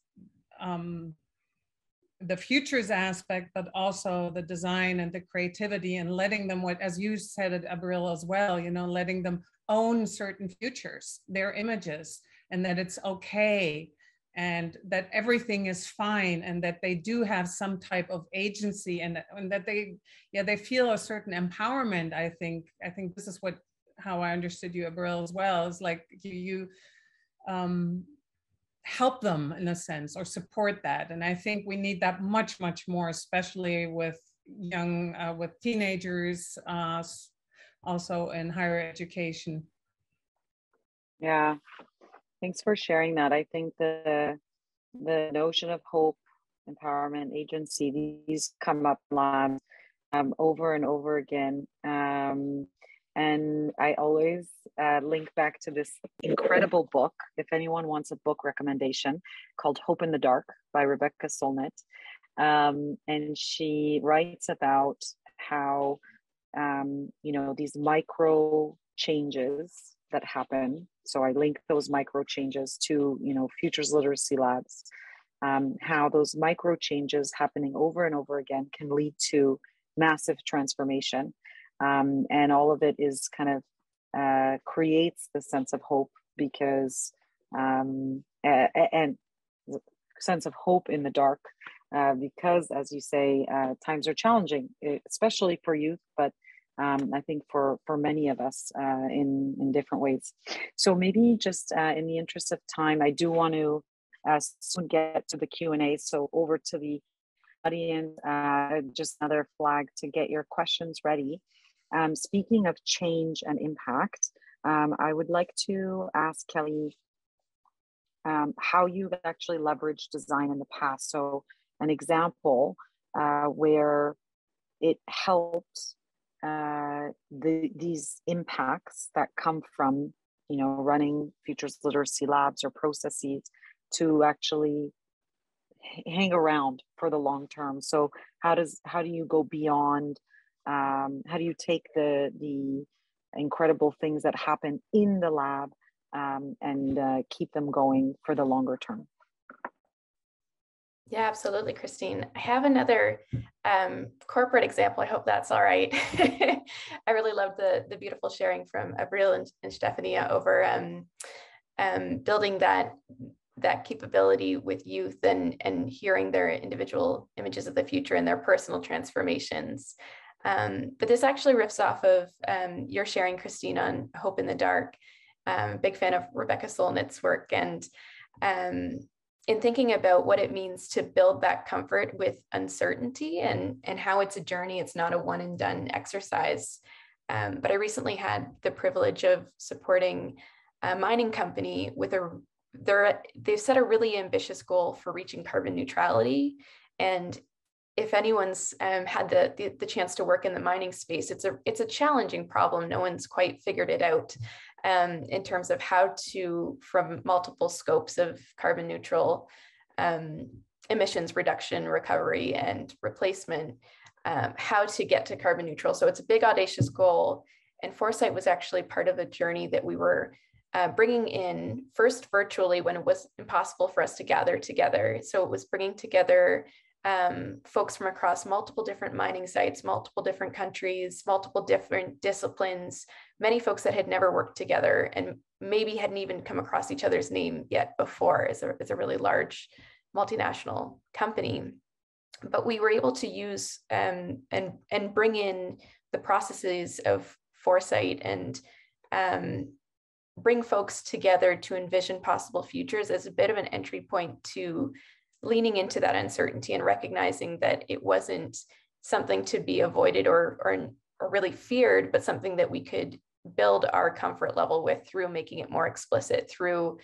the futures aspect, but also the design and the creativity, and letting them, what, as you said at Abril as well, you know, letting them own certain futures, their images, and that it's okay and that everything is fine, and that they do have some type of agency, and that they feel a certain empowerment. I think this is how I understood you, Abril, as well. Is like you help them in a sense, or support that. And I think we need that much more, especially with with teenagers, also in higher education. Yeah, thanks for sharing that. I think the notion of hope, empowerment, agency, these come up labs over and over again. And I always link back to this incredible book, if anyone wants a book recommendation, called Hope in the Dark by Rebecca Solnit. And she writes about how, these micro changes that happen. So I link those micro changes to, Futures Literacy Labs, how those micro changes happening over and over again can lead to massive transformation. And all of it is kind of creates the sense of hope, because and sense of hope in the dark, because, as you say, times are challenging, especially for youth, but I think for many of us in different ways. So maybe just in the interest of time, I do want to soon get to the Q&A. So over to the audience, just another flag to get your questions ready. Speaking of change and impact, I would like to ask Kelly how you've actually leveraged design in the past. So an example where it helped these impacts that come from, running Futures Literacy Labs or processes to actually hang around for the long term. So how do you go beyond? How do you take the incredible things that happen in the lab and keep them going for the longer term? Yeah, absolutely, Christine. I have another corporate example. I hope that's all right. I really loved the beautiful sharing from Abril and Stefanie over building that capability with youth and hearing their individual images of the future and their personal transformations. But this actually riffs off of your sharing, Christine, on Hope in the Dark. Big fan of Rebecca Solnit's work, and in thinking about what it means to build that comfort with uncertainty and how it's a journey. It's not a one and done exercise. But I recently had the privilege of supporting a mining company with they've set a really ambitious goal for reaching carbon neutrality. And if anyone's had the chance to work in the mining space, it's a challenging problem. No one's quite figured it out in terms of how to, from multiple scopes of carbon neutral emissions reduction, recovery, and replacement, how to get to carbon neutral. So it's a big, audacious goal. And Foresight was actually part of a journey that we were bringing in first virtually when it was impossible for us to gather together. So it was bringing together folks from across multiple different mining sites, multiple different countries, multiple different disciplines, many folks that had never worked together and maybe hadn't even come across each other's name yet before as a really large multinational company. But we were able to use and bring in the processes of Foresight and bring folks together to envision possible futures as a bit of an entry point to leaning into that uncertainty and recognizing that it wasn't something to be avoided or really feared, but something that we could build our comfort level with through making it more explicit, through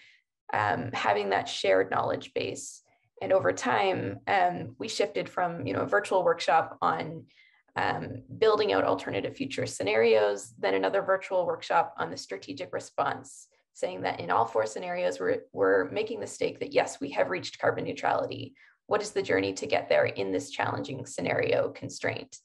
having that shared knowledge base. And over time, we shifted from a virtual workshop on building out alternative future scenarios, then another virtual workshop on the strategic response, saying that in all 4 scenarios, we're making the stake that, yes, we have reached carbon neutrality. What is the journey to get there in this challenging scenario constraint?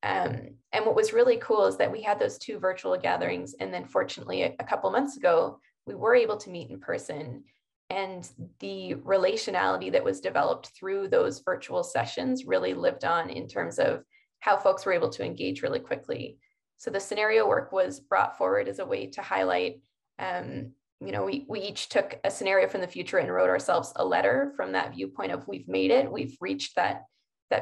And what was really cool is that we had those 2 virtual gatherings. And then fortunately, a couple months ago, we were able to meet in person. And the relationality that was developed through those virtual sessions really lived on in terms of how folks were able to engage really quickly. So the scenario work was brought forward as a way to highlight you know, we each took a scenario from the future and wrote ourselves a letter from that viewpoint of we've made it, we've reached that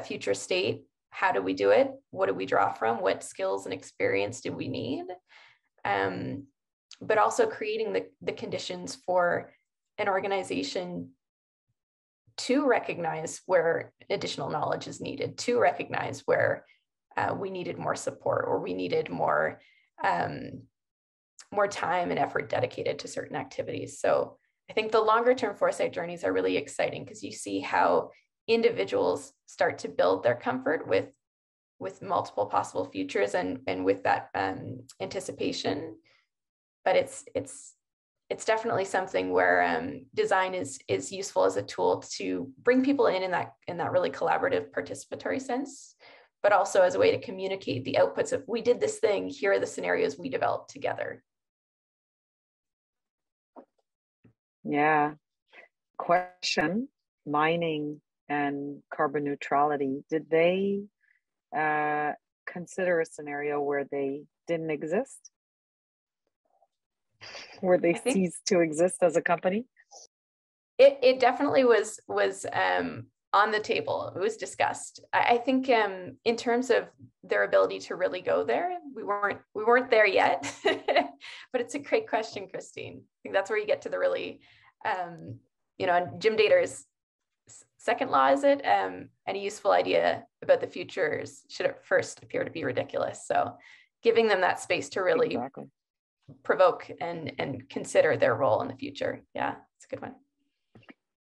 future state. How do we do it? What do we draw from? What skills and experience do we need? But also creating the conditions for an organization to recognize where additional knowledge is needed, to recognize where we needed more support, or we needed more time and effort dedicated to certain activities. So I think the longer term foresight journeys are really exciting, because you see how individuals start to build their comfort with multiple possible futures and with that anticipation. But it's definitely something where design is useful as a tool to bring people in that really collaborative participatory sense, but also as a way to communicate the outputs of, we did this thing, here are the scenarios we developed together. Yeah. Question, mining and carbon neutrality, did they consider a scenario where they didn't exist? Where they ceased to exist as a company? It definitely was on the table. It was discussed. I think in terms of their ability to really go there, we weren't there yet. But it's a great question, Christine. I think that's where you get to the really, you know, Jim Dator's second law, is it? Any useful idea about the futures should at first appear to be ridiculous. So giving them that space to really provoke and consider their role in the future. Yeah, it's a good one.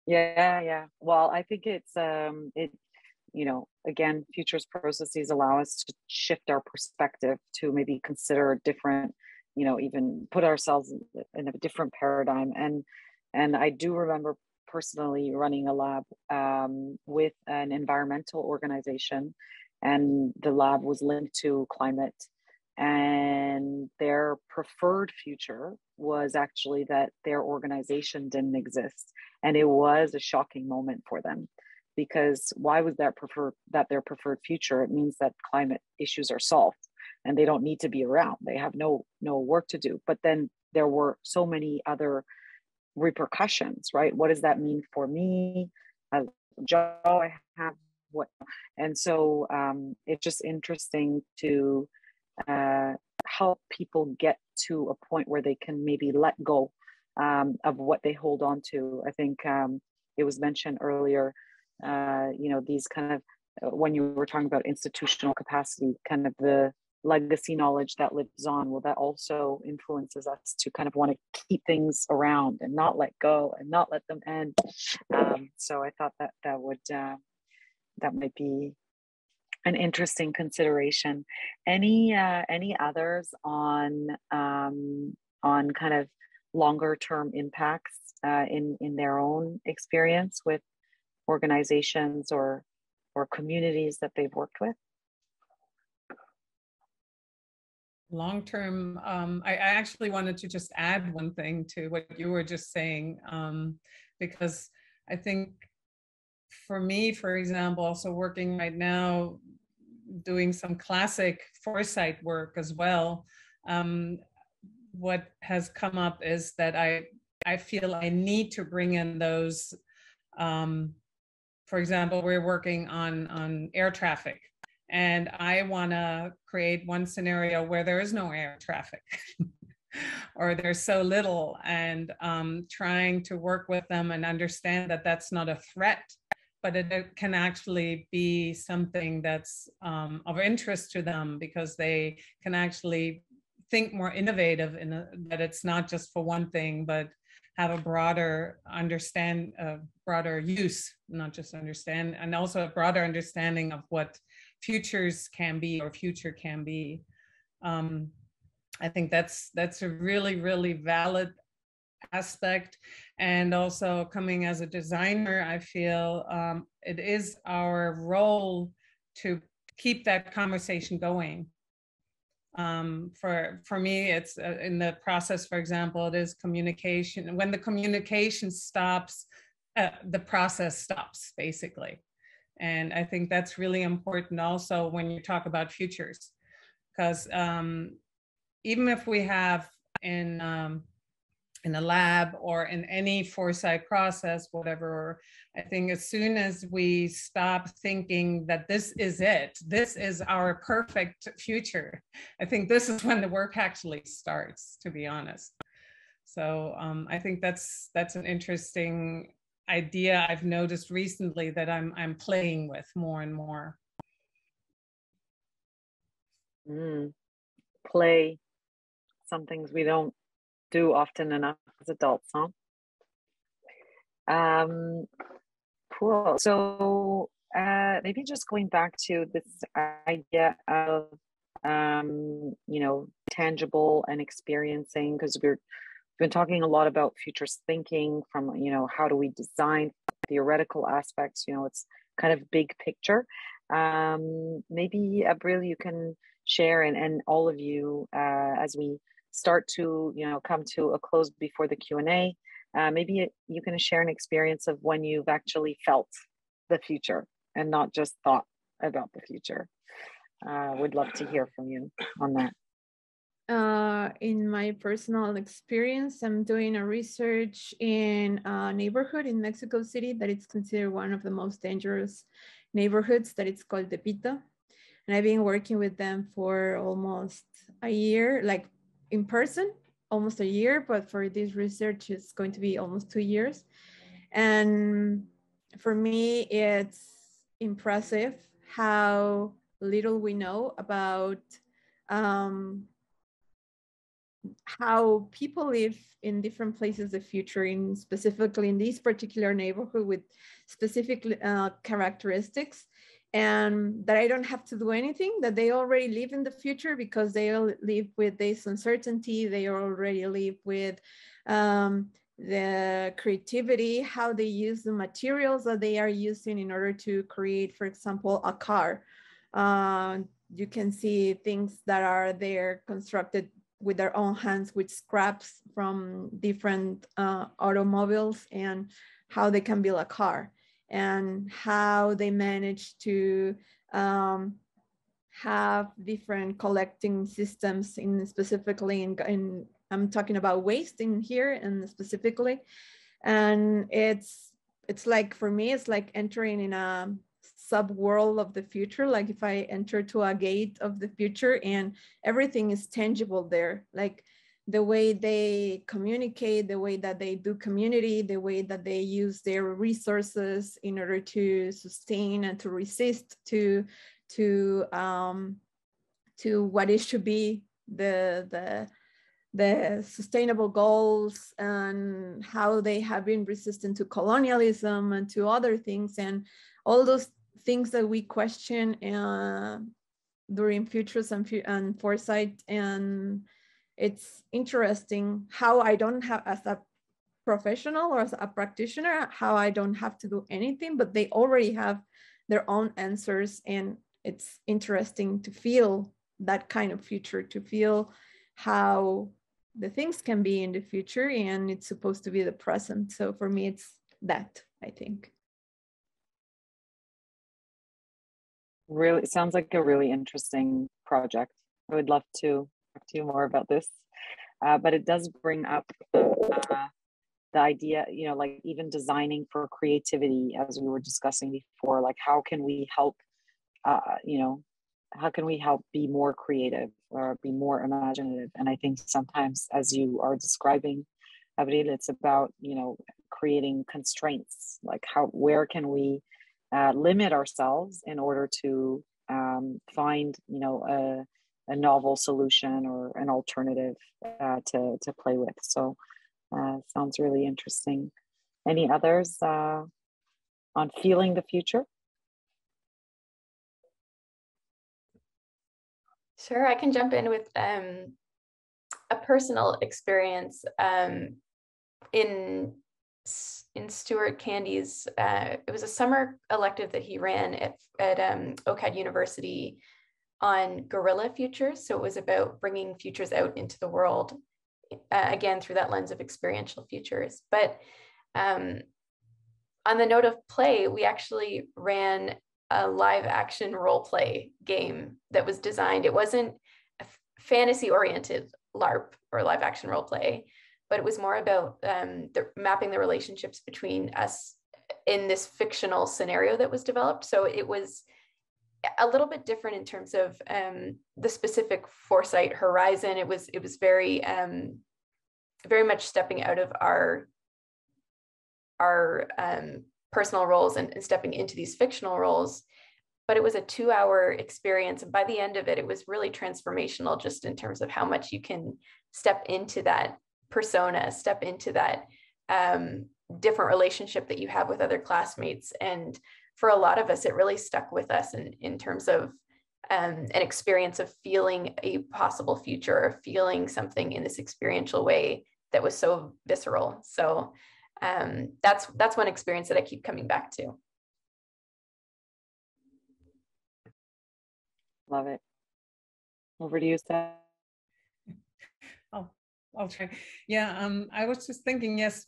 Yeah. Well, I think it's you know, again, futures processes allow us to shift our perspective to maybe consider different, you know, even put ourselves in a different paradigm. And I do remember personally running a lab with an environmental organization, and the lab was linked to climate. And their preferred future was actually that their organization didn't exist. And it was a shocking moment for them, because why was that their preferred future? It means that climate issues are solved and they don't need to be around. They have no work to do. But then there were so many other repercussions, right? What does that mean for me? As a job I have, what? And so it's just interesting to help people get to a point where they can maybe let go of what they hold on to. I think it was mentioned earlier, you know, these kind of, when you were talking about institutional capacity, kind of the legacy knowledge that lives on, well, that also influences us to kind of want to keep things around and not let go and not let them end. So I thought that might be an interesting consideration. Any others on kind of longer term impacts in their own experience with organizations or communities that they've worked with? Long term, I actually wanted to just add one thing to what you were just saying, because I think for me, for example, also working right now, doing some classic foresight work as well, what has come up is that I feel I need to bring in those, for example, we're working on air traffic, and I want to create one scenario where there is no air traffic or there's so little, and trying to work with them and understand that that's not a threat, but it can actually be something that's of interest to them, because they can actually think more innovative that it's not just for one thing, but have a broader broader use, not just understand, and also a broader understanding of what futures can be or future can be. I think that's a really, really valid aspect. And also coming as a designer, I feel it is our role to keep that conversation going. For me, it's in the process, for example, it is communication. When the communication stops, the process stops, basically. And I think that's really important also when you talk about futures, because even if we have in in a lab or in any foresight process, whatever. I think as soon as we stop thinking that this is it, this is our perfect future, I think this is when the work actually starts, to be honest. So I think that's an interesting idea I've noticed recently that I'm playing with more and more. Play, some things we don't do often enough as adults, huh? Cool. So maybe just going back to this idea of tangible and experiencing, because we've been talking a lot about futures thinking from, how do we design theoretical aspects, it's kind of big picture. Maybe Abril, you can share, and all of you, as we start to, come to a close before the Q&A, maybe you can share an experience of when you've actually felt the future and not just thought about the future. Would love to hear from you on that. In my personal experience, I'm doing a research in a neighborhood in Mexico City that it's considered one of the most dangerous neighborhoods, that it's called Tepito. And I've been working with them for almost a year, like in person, almost a year, but for this research, it's going to be almost 2 years. And for me, it's impressive how little we know about how people live in different places of the future, specifically in this particular neighborhood with specific characteristics, and that I don't have to do anything, that they already live in the future because they all live with this uncertainty, they already live with the creativity, how they use the materials that they are using in order to create, for example, a car. You can see things that are there constructed with their own hands, with scraps from different automobiles, and how they can build a car, and how they manage to have different collecting systems specifically in I'm talking about waste in here and specifically. And it's like, for me, it's like entering in a sub-world of the future. Like if I enter to a gate of the future and everything is tangible there, like the way they communicate, the way that they do community, the way that they use their resources in order to sustain and to resist to what it should be the sustainable goals, and how they have been resistant to colonialism and to other things, and all those things that we question during futures and foresight. And it's interesting how I don't have, as a professional or as a practitioner, how I don't have to do anything, but they already have their own answers. And it's interesting to feel that kind of future, to feel how the things can be in the future, and it's supposed to be the present. So for me, it's that, I think. Really, it sounds like a really interesting project. I would love to talk to you more about this, but it does bring up the idea, like even designing for creativity, as we were discussing before, like how can we help, how can we help be more creative or be more imaginative? And I think sometimes, as you are describing, Abril, it's about, creating constraints, like where can we limit ourselves in order to find, a novel solution or an alternative to play with. So sounds really interesting. Any others on feeling the future? Sure, I can jump in with a personal experience in Stuart Candy's. It was a summer elective that he ran at OCAD University on guerrilla futures. So it was about bringing futures out into the world, again, through that lens of experiential futures. But on the note of play, we actually ran a live action role play game that was designed. It wasn't a fantasy oriented LARP or live action role play, but it was more about mapping the relationships between us in this fictional scenario that was developed. So it was a little bit different in terms of the specific foresight horizon. It was very very much stepping out of our personal roles and stepping into these fictional roles. But it was a 2-hour experience. And by the end of it, it was really transformational, just in terms of how much you can step into that persona, step into that different relationship that you have with other classmates. And for a lot of us, it really stuck with us in terms of an experience of feeling a possible future, or feeling something in this experiential way that was so visceral. So that's one experience that I keep coming back to. Love it. Over to you, Steph. I'll try. Yeah, I was just thinking, yes,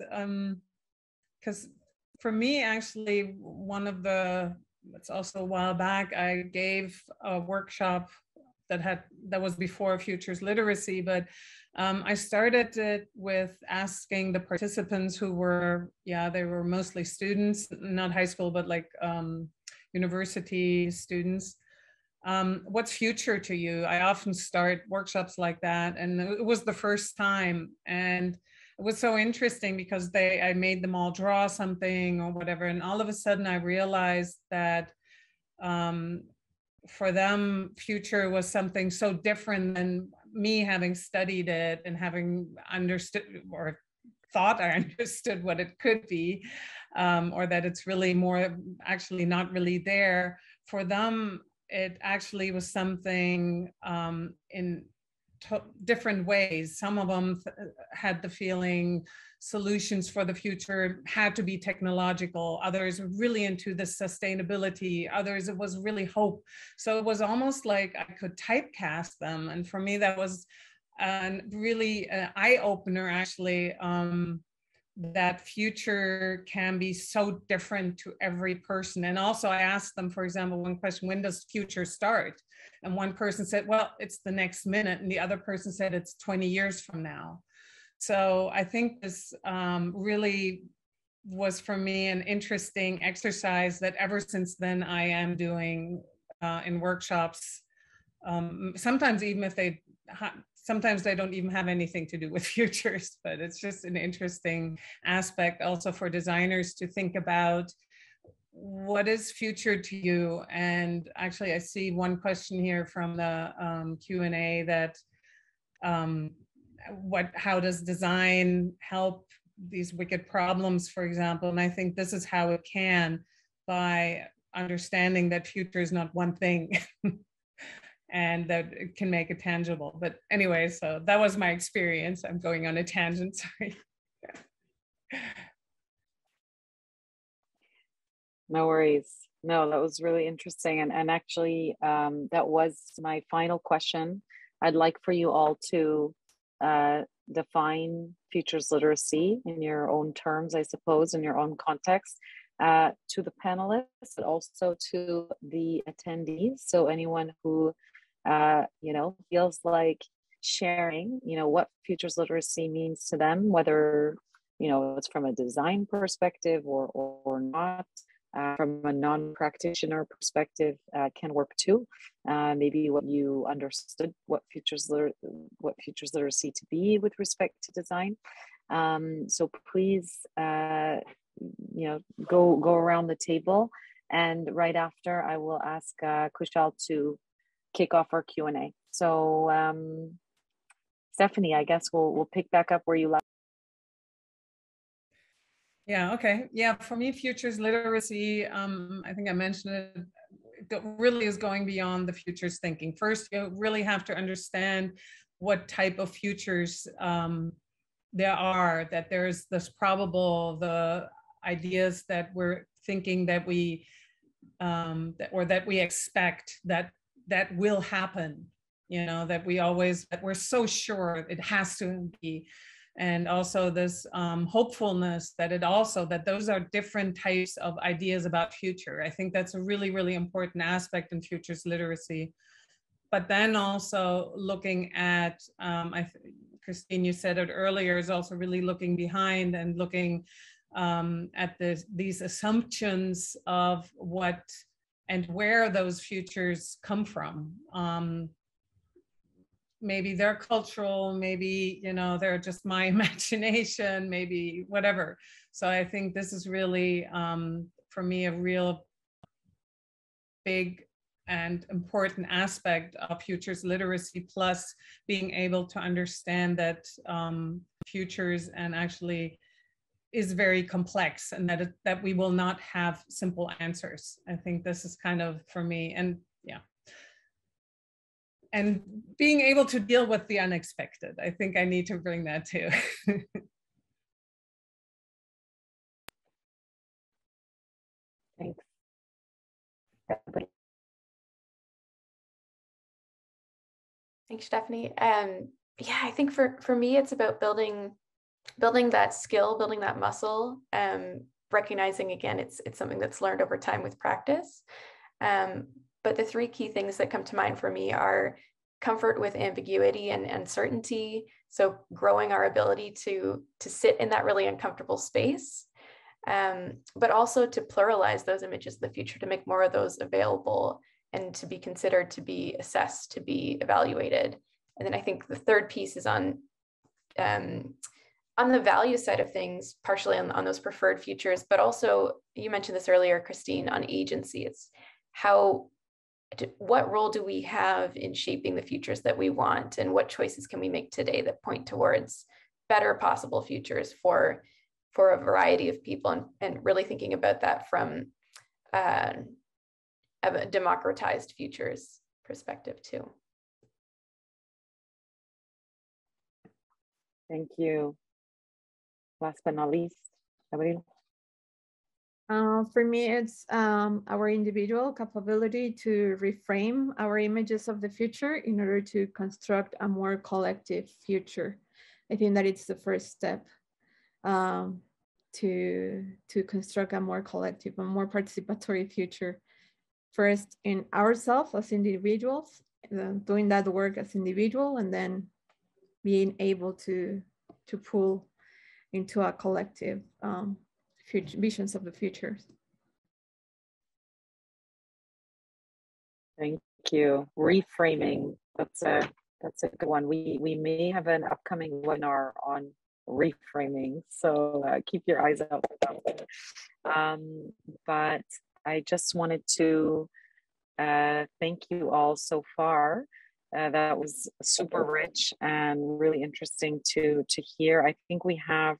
because for me, actually, it's also a while back, I gave a workshop that was before Futures Literacy, but I started it with asking the participants, who were, they were mostly students, not high school, but like university students. What's future to you? I often start workshops like that, and it was the first time, and it was so interesting because I made them all draw something or whatever, and all of a sudden I realized that for them, future was something so different than me having studied it and having understood or thought I understood what it could be, or that it's really more actually not really there. For them, it actually was something in different ways. Some of them had the feeling solutions for the future had to be technological. Others were really into the sustainability. Others, it was really hope. So it was almost like I could typecast them. And for me, that was really an eye-opener, actually, that future can be so different to every person. And also I asked them, for example, one question, when does future start? And one person said, well, it's the next minute. And the other person said, it's 20 years from now. So I think this really was for me an interesting exercise that ever since then I am doing in workshops. Sometimes even if sometimes they don't even have anything to do with futures, but it's just an interesting aspect also for designers to think about what is future to you. And actually I see one question here from the Q&A that how does design help these wicked problems, for example? And I think this is how it can, by understanding that future is not one thing. And that it can make it tangible. But anyway, so that was my experience. I'm going on a tangent, sorry. No worries. No, that was really interesting. And actually, that was my final question. I'd like for you all to define futures literacy in your own terms, I suppose, in your own context, to the panelists, but also to the attendees. So anyone who feels like sharing, what futures literacy means to them, whether, it's from a design perspective or not, from a non-practitioner perspective, can work too. Maybe what you understood what futures literacy to be with respect to design. So please, go around the table, and right after I will ask Kushal to kick off our Q&A. So Stefanie, I guess we'll pick back up where you left. Yeah, okay. Yeah, for me, futures literacy, I think I mentioned it really is going beyond the futures thinking. First, you really have to understand what type of futures there are, that there's this probable, the ideas that we're thinking that we, that we expect that will happen, that we're so sure it has to be. And also this hopefulness that those are different types of ideas about future. I think that's a really, really important aspect in futures literacy. But then also looking at, Christine, you said it earlier, is also really looking behind and looking at these assumptions of what and where those futures come from. Maybe they're cultural, maybe, you know, they're just my imagination, maybe whatever. So I think this is really, for me, a real big and important aspect of futures literacy, plus being able to understand that futures and actually is very complex, and that we will not have simple answers. I think this is kind of for me, and yeah. And being able to deal with the unexpected. I think I need to bring that too. Thanks. Thanks, Stefanie. Yeah, I think for me, it's about building that skill, building that muscle, recognizing, again, it's something that's learned over time with practice. But the three key things that come to mind for me are comfort with ambiguity and uncertainty. So growing our ability to sit in that really uncomfortable space, but also to pluralize those images of the future, to make more of those available and to be considered, to be assessed, to be evaluated. And then I think the third piece is on the value side of things, partially on those preferred futures, but also, you mentioned this earlier, Christine, on agency. It's what role do we have in shaping the futures that we want, and what choices can we make today that point towards better possible futures for a variety of people, and really thinking about that from a democratized futures perspective too. Thank you. Last but not least, Abril. For me, it's our individual capability to reframe our images of the future in order to construct a more collective future. I think that it's the first step to construct a more collective, a more participatory future. First in ourselves as individuals, doing that work as individual, and then being able to pull into a collective future visions of the future. Thank you. Reframing. That's a good one. We may have an upcoming webinar on reframing, so keep your eyes out for that one. But I just wanted to thank you all so far. That was super rich and really interesting to hear. I think we have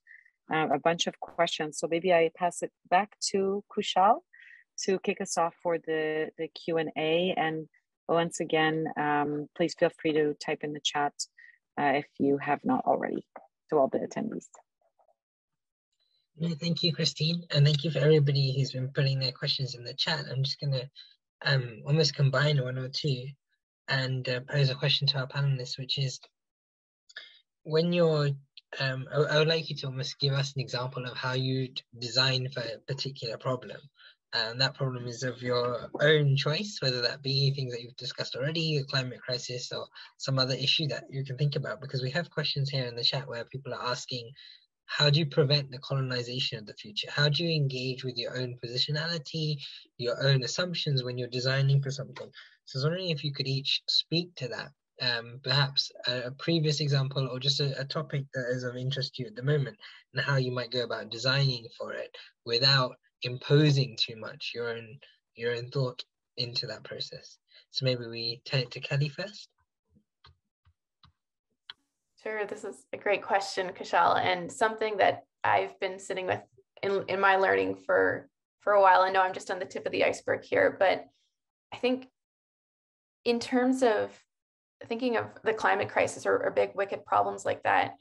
a bunch of questions, so maybe I pass it back to Kushal to kick us off for the Q&A. And once again, please feel free to type in the chat if you have not already, to all the attendees. No, thank you, Christine, and thank you for everybody who's been putting their questions in the chat. I'm just going to almost combine one or two and pose a question to our panelists, which is, when you're, I would like you to almost give us an example of how you design for a particular problem. And that problem is of your own choice, whether that be things that you've discussed already, a climate crisis, or some other issue that you can think about. Because we have questions here in the chat where people are asking, how do you prevent the colonization of the future? How do you engage with your own positionality, your own assumptions when you're designing for something? So I was wondering if you could each speak to that. Perhaps a previous example, or just a topic that is of interest to you at the moment, and how you might go about designing for it without imposing too much your own thought into that process. So maybe we turn it to Kelly first. Sure, this is a great question, Kushal, and something that I've been sitting with in my learning for a while. I know I'm just on the tip of the iceberg here, but I think in terms of thinking of the climate crisis or big wicked problems like that,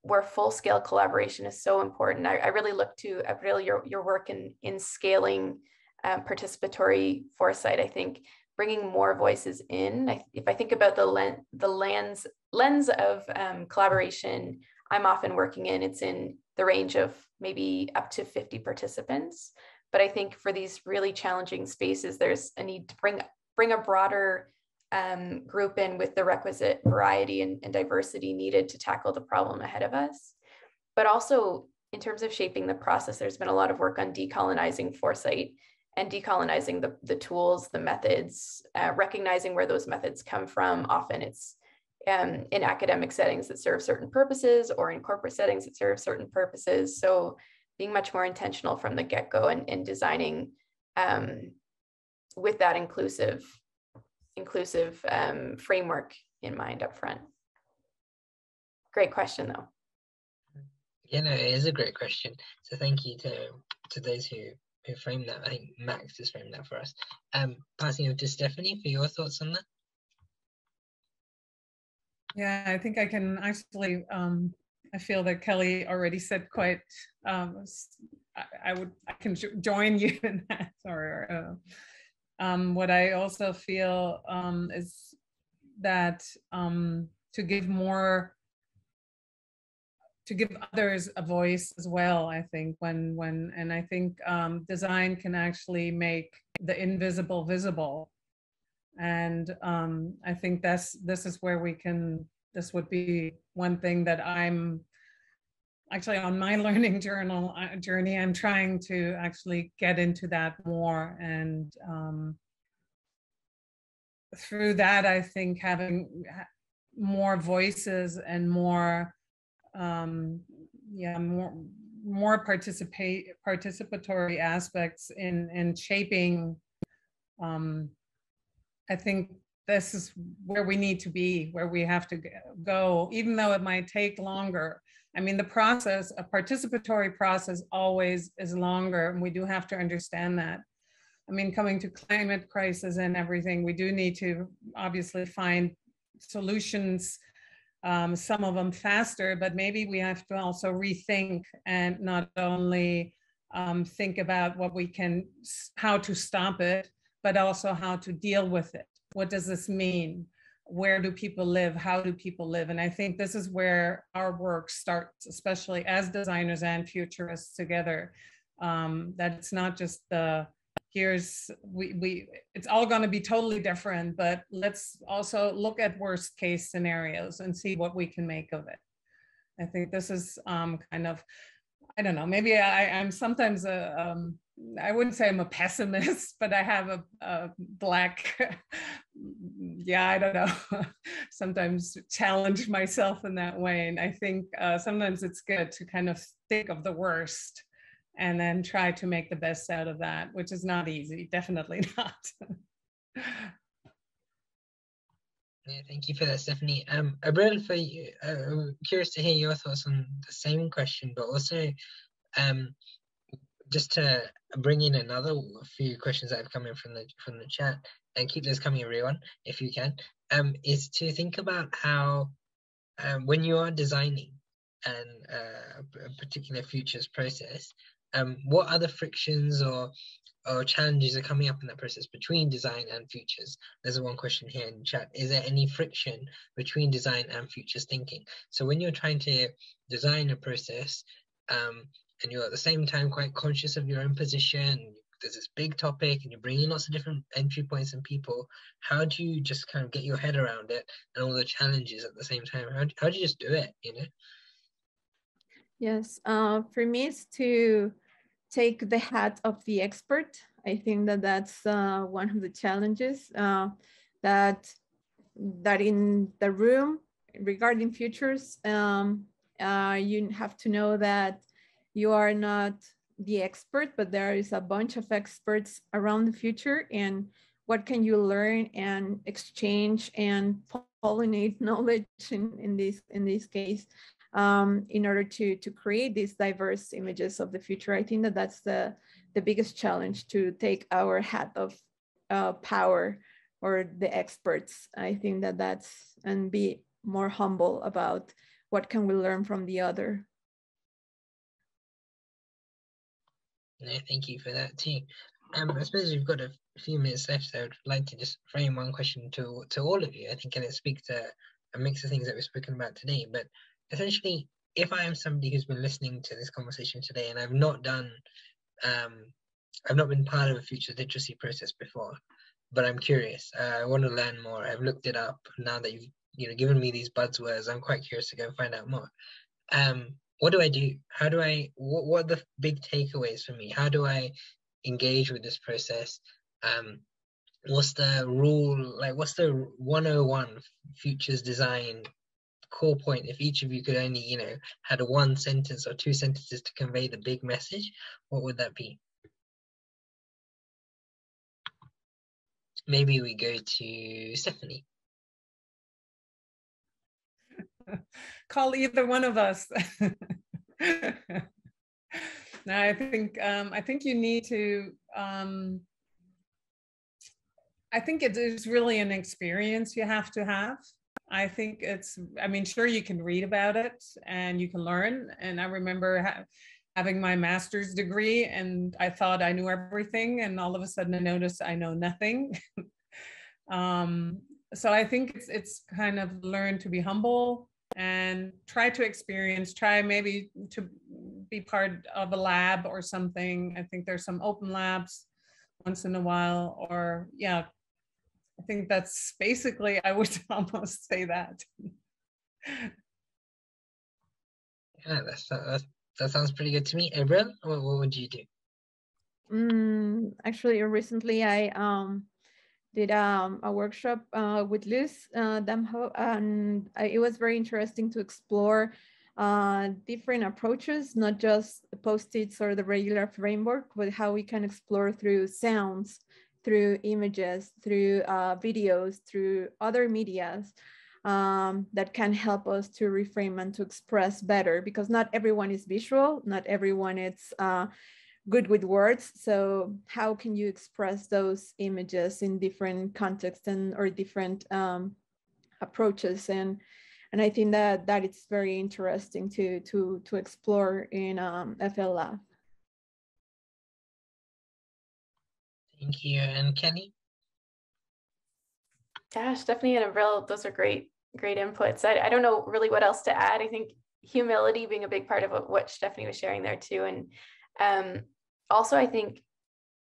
where full-scale collaboration is so important. I really look to Abril, your work in scaling participatory foresight. I think bringing more voices in. If I think about the lens of collaboration I'm often working in, it's in the range of maybe up to 50 participants. But I think for these really challenging spaces, there's a need to bring a broader group in with the requisite variety and diversity needed to tackle the problem ahead of us. But also in terms of shaping the process, there's been a lot of work on decolonizing foresight and decolonizing the tools, the methods, recognizing where those methods come from. Often it's in academic settings that serve certain purposes, or in corporate settings that serve certain purposes. So being much more intentional from the get-go and designing with that inclusive framework in mind up front. Great question, though. Yeah, no, it is a great question. So thank you to those who framed that. I think Max just framed that for us. Passing over to Stefanie for your thoughts on that. Yeah, I think I can actually, I feel that Kelly already said quite, I can join you in that. Or what I also feel is that to give others a voice as well, I think, and I think design can actually make the invisible visible. And I think this is where this would be one thing that I'm actually on my learning journey, I'm trying to actually get into that more. And through that, I think having more voices and more participatory aspects in shaping. I think this is where we need to be, where we have to go, even though it might take longer. I mean, a participatory process always is longer, and we do have to understand that. I mean, coming to climate crisis and everything, we do need to obviously find solutions, some of them faster, but maybe we have to also rethink and not only think about how to stop it, but also how to deal with it. What does this mean? Where do people live? How do people live? And I think this is where our work starts, especially as designers and futurists together, that it's not just it's all going to be totally different, but let's also look at worst case scenarios and see what we can make of it. I think this is kind of, I don't know, maybe I'm sometimes I wouldn't say I'm a pessimist, but I have a black, I don't know, sometimes challenge myself in that way. And I think sometimes it's good to kind of think of the worst and then try to make the best out of that, which is not easy, definitely not. Yeah, thank you for that, Stefanie. Abril, for you, I'm curious to hear your thoughts on the same question, but also just to bring in a few questions that have come in from the chat, and keep those coming, everyone, if you can, is to think about how when you are designing a particular futures process, what other frictions or challenges are coming up in that process between design and futures? There's one question here in the chat. Is there any friction between design and futures thinking? So when you're trying to design a process, and you're at the same time quite conscious of your own position, there's this big topic and you're bringing lots of different entry points and people, how do you just kind of get your head around it and all the challenges at the same time? How do you just do it, you know? Yes, for me, it's to take the hat of the expert. I think that's one of the challenges that in the room regarding futures, you have to know that you are not the expert, but there is a bunch of experts around the future, and what can you learn and exchange and pollinate knowledge in this case, in order to create these diverse images of the future. I think that's the biggest challenge, to take our hat of power or the experts. I think and be more humble about what can we learn from the other. No, thank you for that too. I suppose we've got a few minutes left, so I'd like to just frame one question to all of you. I think, and it speaks to a mix of things that we've spoken about today. But essentially, if I am somebody who's been listening to this conversation today and I've not been part of a futures literacy process before, but I'm curious. I want to learn more. I've looked it up. Now that you've given me these buzzwords, I'm quite curious to go and find out more. What do I do? How do I? What are the big takeaways for me? How do I engage with this process? What's the rule? Like, what's the 101 futures design core point? If each of you could only, had a one sentence or two sentences to convey the big message, what would that be? Maybe we go to Stefanie. Call either one of us. No, I think you need to. I think it is really an experience you have to have. I think sure, you can read about it and you can learn. And I remember having my master's degree and I thought I knew everything. And all of a sudden I noticed I know nothing. So I think it's kind of learn to be humble and try to experience, try maybe to be part of a lab or something. I think there's some open labs once in a while, or yeah, I think that's basically, I would almost say that. Yeah, that sounds pretty good to me. Abril, what would you do? Actually, recently I did a workshop with Luz Damho, and it was very interesting to explore different approaches, not just the post-its or the regular framework, but how we can explore through sounds, through images, through videos, through other medias that can help us to reframe and to express better, because not everyone is visual, not everyone is good with words. So how can you express those images in different contexts or different approaches? And I think that it's very interesting to explore in FL Lab. Thank you. And Kenny? Yeah, Stefanie and Abril, those are great inputs. I don't know really what else to add. I think humility being a big part of what Stefanie was sharing there too. And also, I think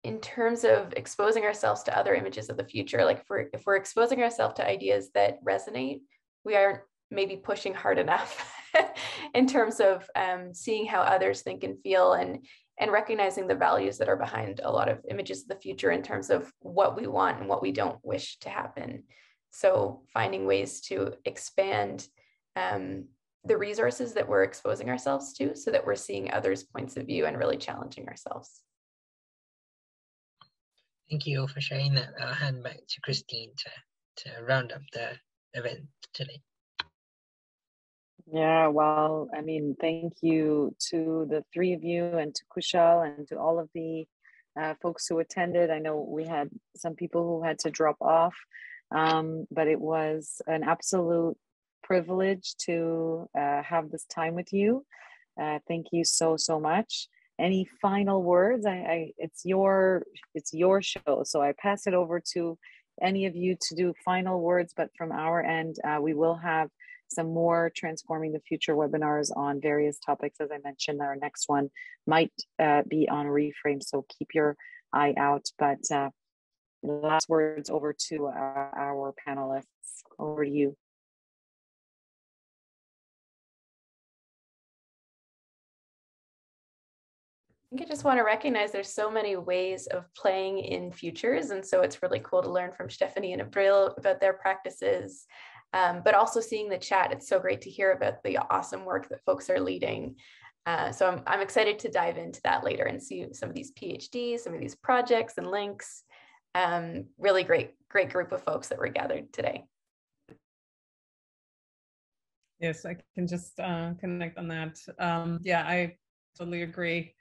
in terms of exposing ourselves to other images of the future, like if we're exposing ourselves to ideas that resonate, we aren't maybe pushing hard enough in terms of seeing how others think and feel, and recognizing the values that are behind a lot of images of the future in terms of what we want and what we don't wish to happen. So finding ways to expand the resources that we're exposing ourselves to, so that we're seeing others' points of view and really challenging ourselves. Thank you all for sharing that. I'll hand back to Christine to round up the event today. Yeah, well, I mean, thank you to the three of you and to Kushal and to all of the folks who attended. I know we had some people who had to drop off, but it was an absolute privilege to have this time with you. Thank you so much. Any final words? It's your show, so I pass it over to any of you to do final words. But from our end, we will have some more Transforming the Future webinars on various topics. As I mentioned, our next one might be on reframe, so keep your eye out. But last words over to our panelists. Over to you. I think I just want to recognize there's so many ways of playing in futures. And so it's really cool to learn from Stefanie and Abril about their practices, but also seeing the chat. It's so great to hear about the awesome work that folks are leading. So I'm excited to dive into that later and see some of these PhDs, some of these projects and links. Really great group of folks that were gathered today. Yes, I can just connect on that. Yeah, I totally agree.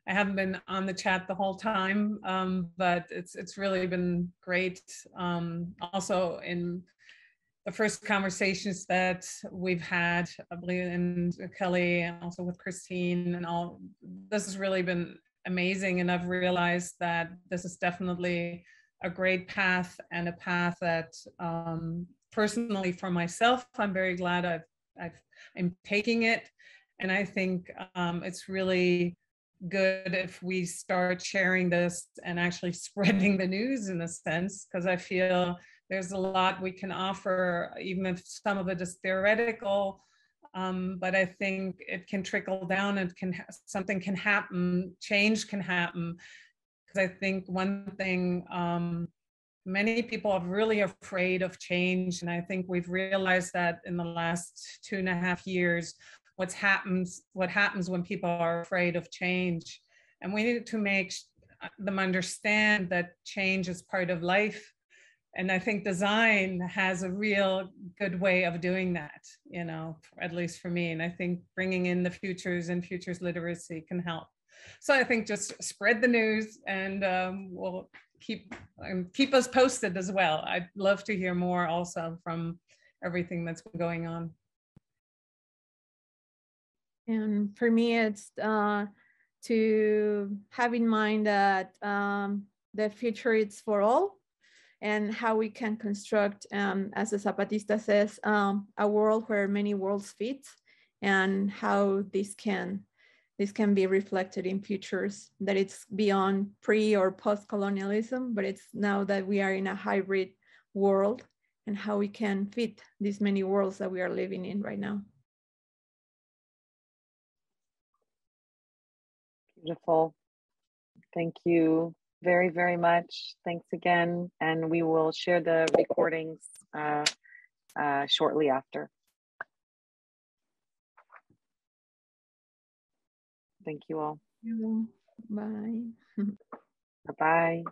I haven't been on the chat the whole time, but it's really been great. Also in the first conversations that we've had, I believe, in Kelly and also with Christine and all, this has really been amazing. And I've realized that this is definitely a great path, and a path that personally for myself, I'm very glad I'm taking it. And I think it's really good if we start sharing this and actually spreading the news in a sense, because I feel there's a lot we can offer, even if some of it is theoretical, but I think it can trickle down and something can happen, change can happen. Because I think one thing, many people are really afraid of change, and I think we've realized that in the last 2.5 years, what happens when people are afraid of change. And we need to make them understand that change is part of life. And I think design has a real good way of doing that, you know, at least for me. And I think bringing in the futures and futures literacy can help. So I think just spread the news, and we'll keep us posted as well. I'd love to hear more also from everything that's been going on. And for me, it's to have in mind that the future is for all, and how we can construct, as the Zapatista says, a world where many worlds fit, and how this can be reflected in futures, that it's beyond pre or post-colonialism, but it's now that we are in a hybrid world, and how we can fit these many worlds that we are living in right now. Beautiful. Thank you very, very much. Thanks again. And we will share the recordings shortly after. Thank you all. Bye. Bye-bye.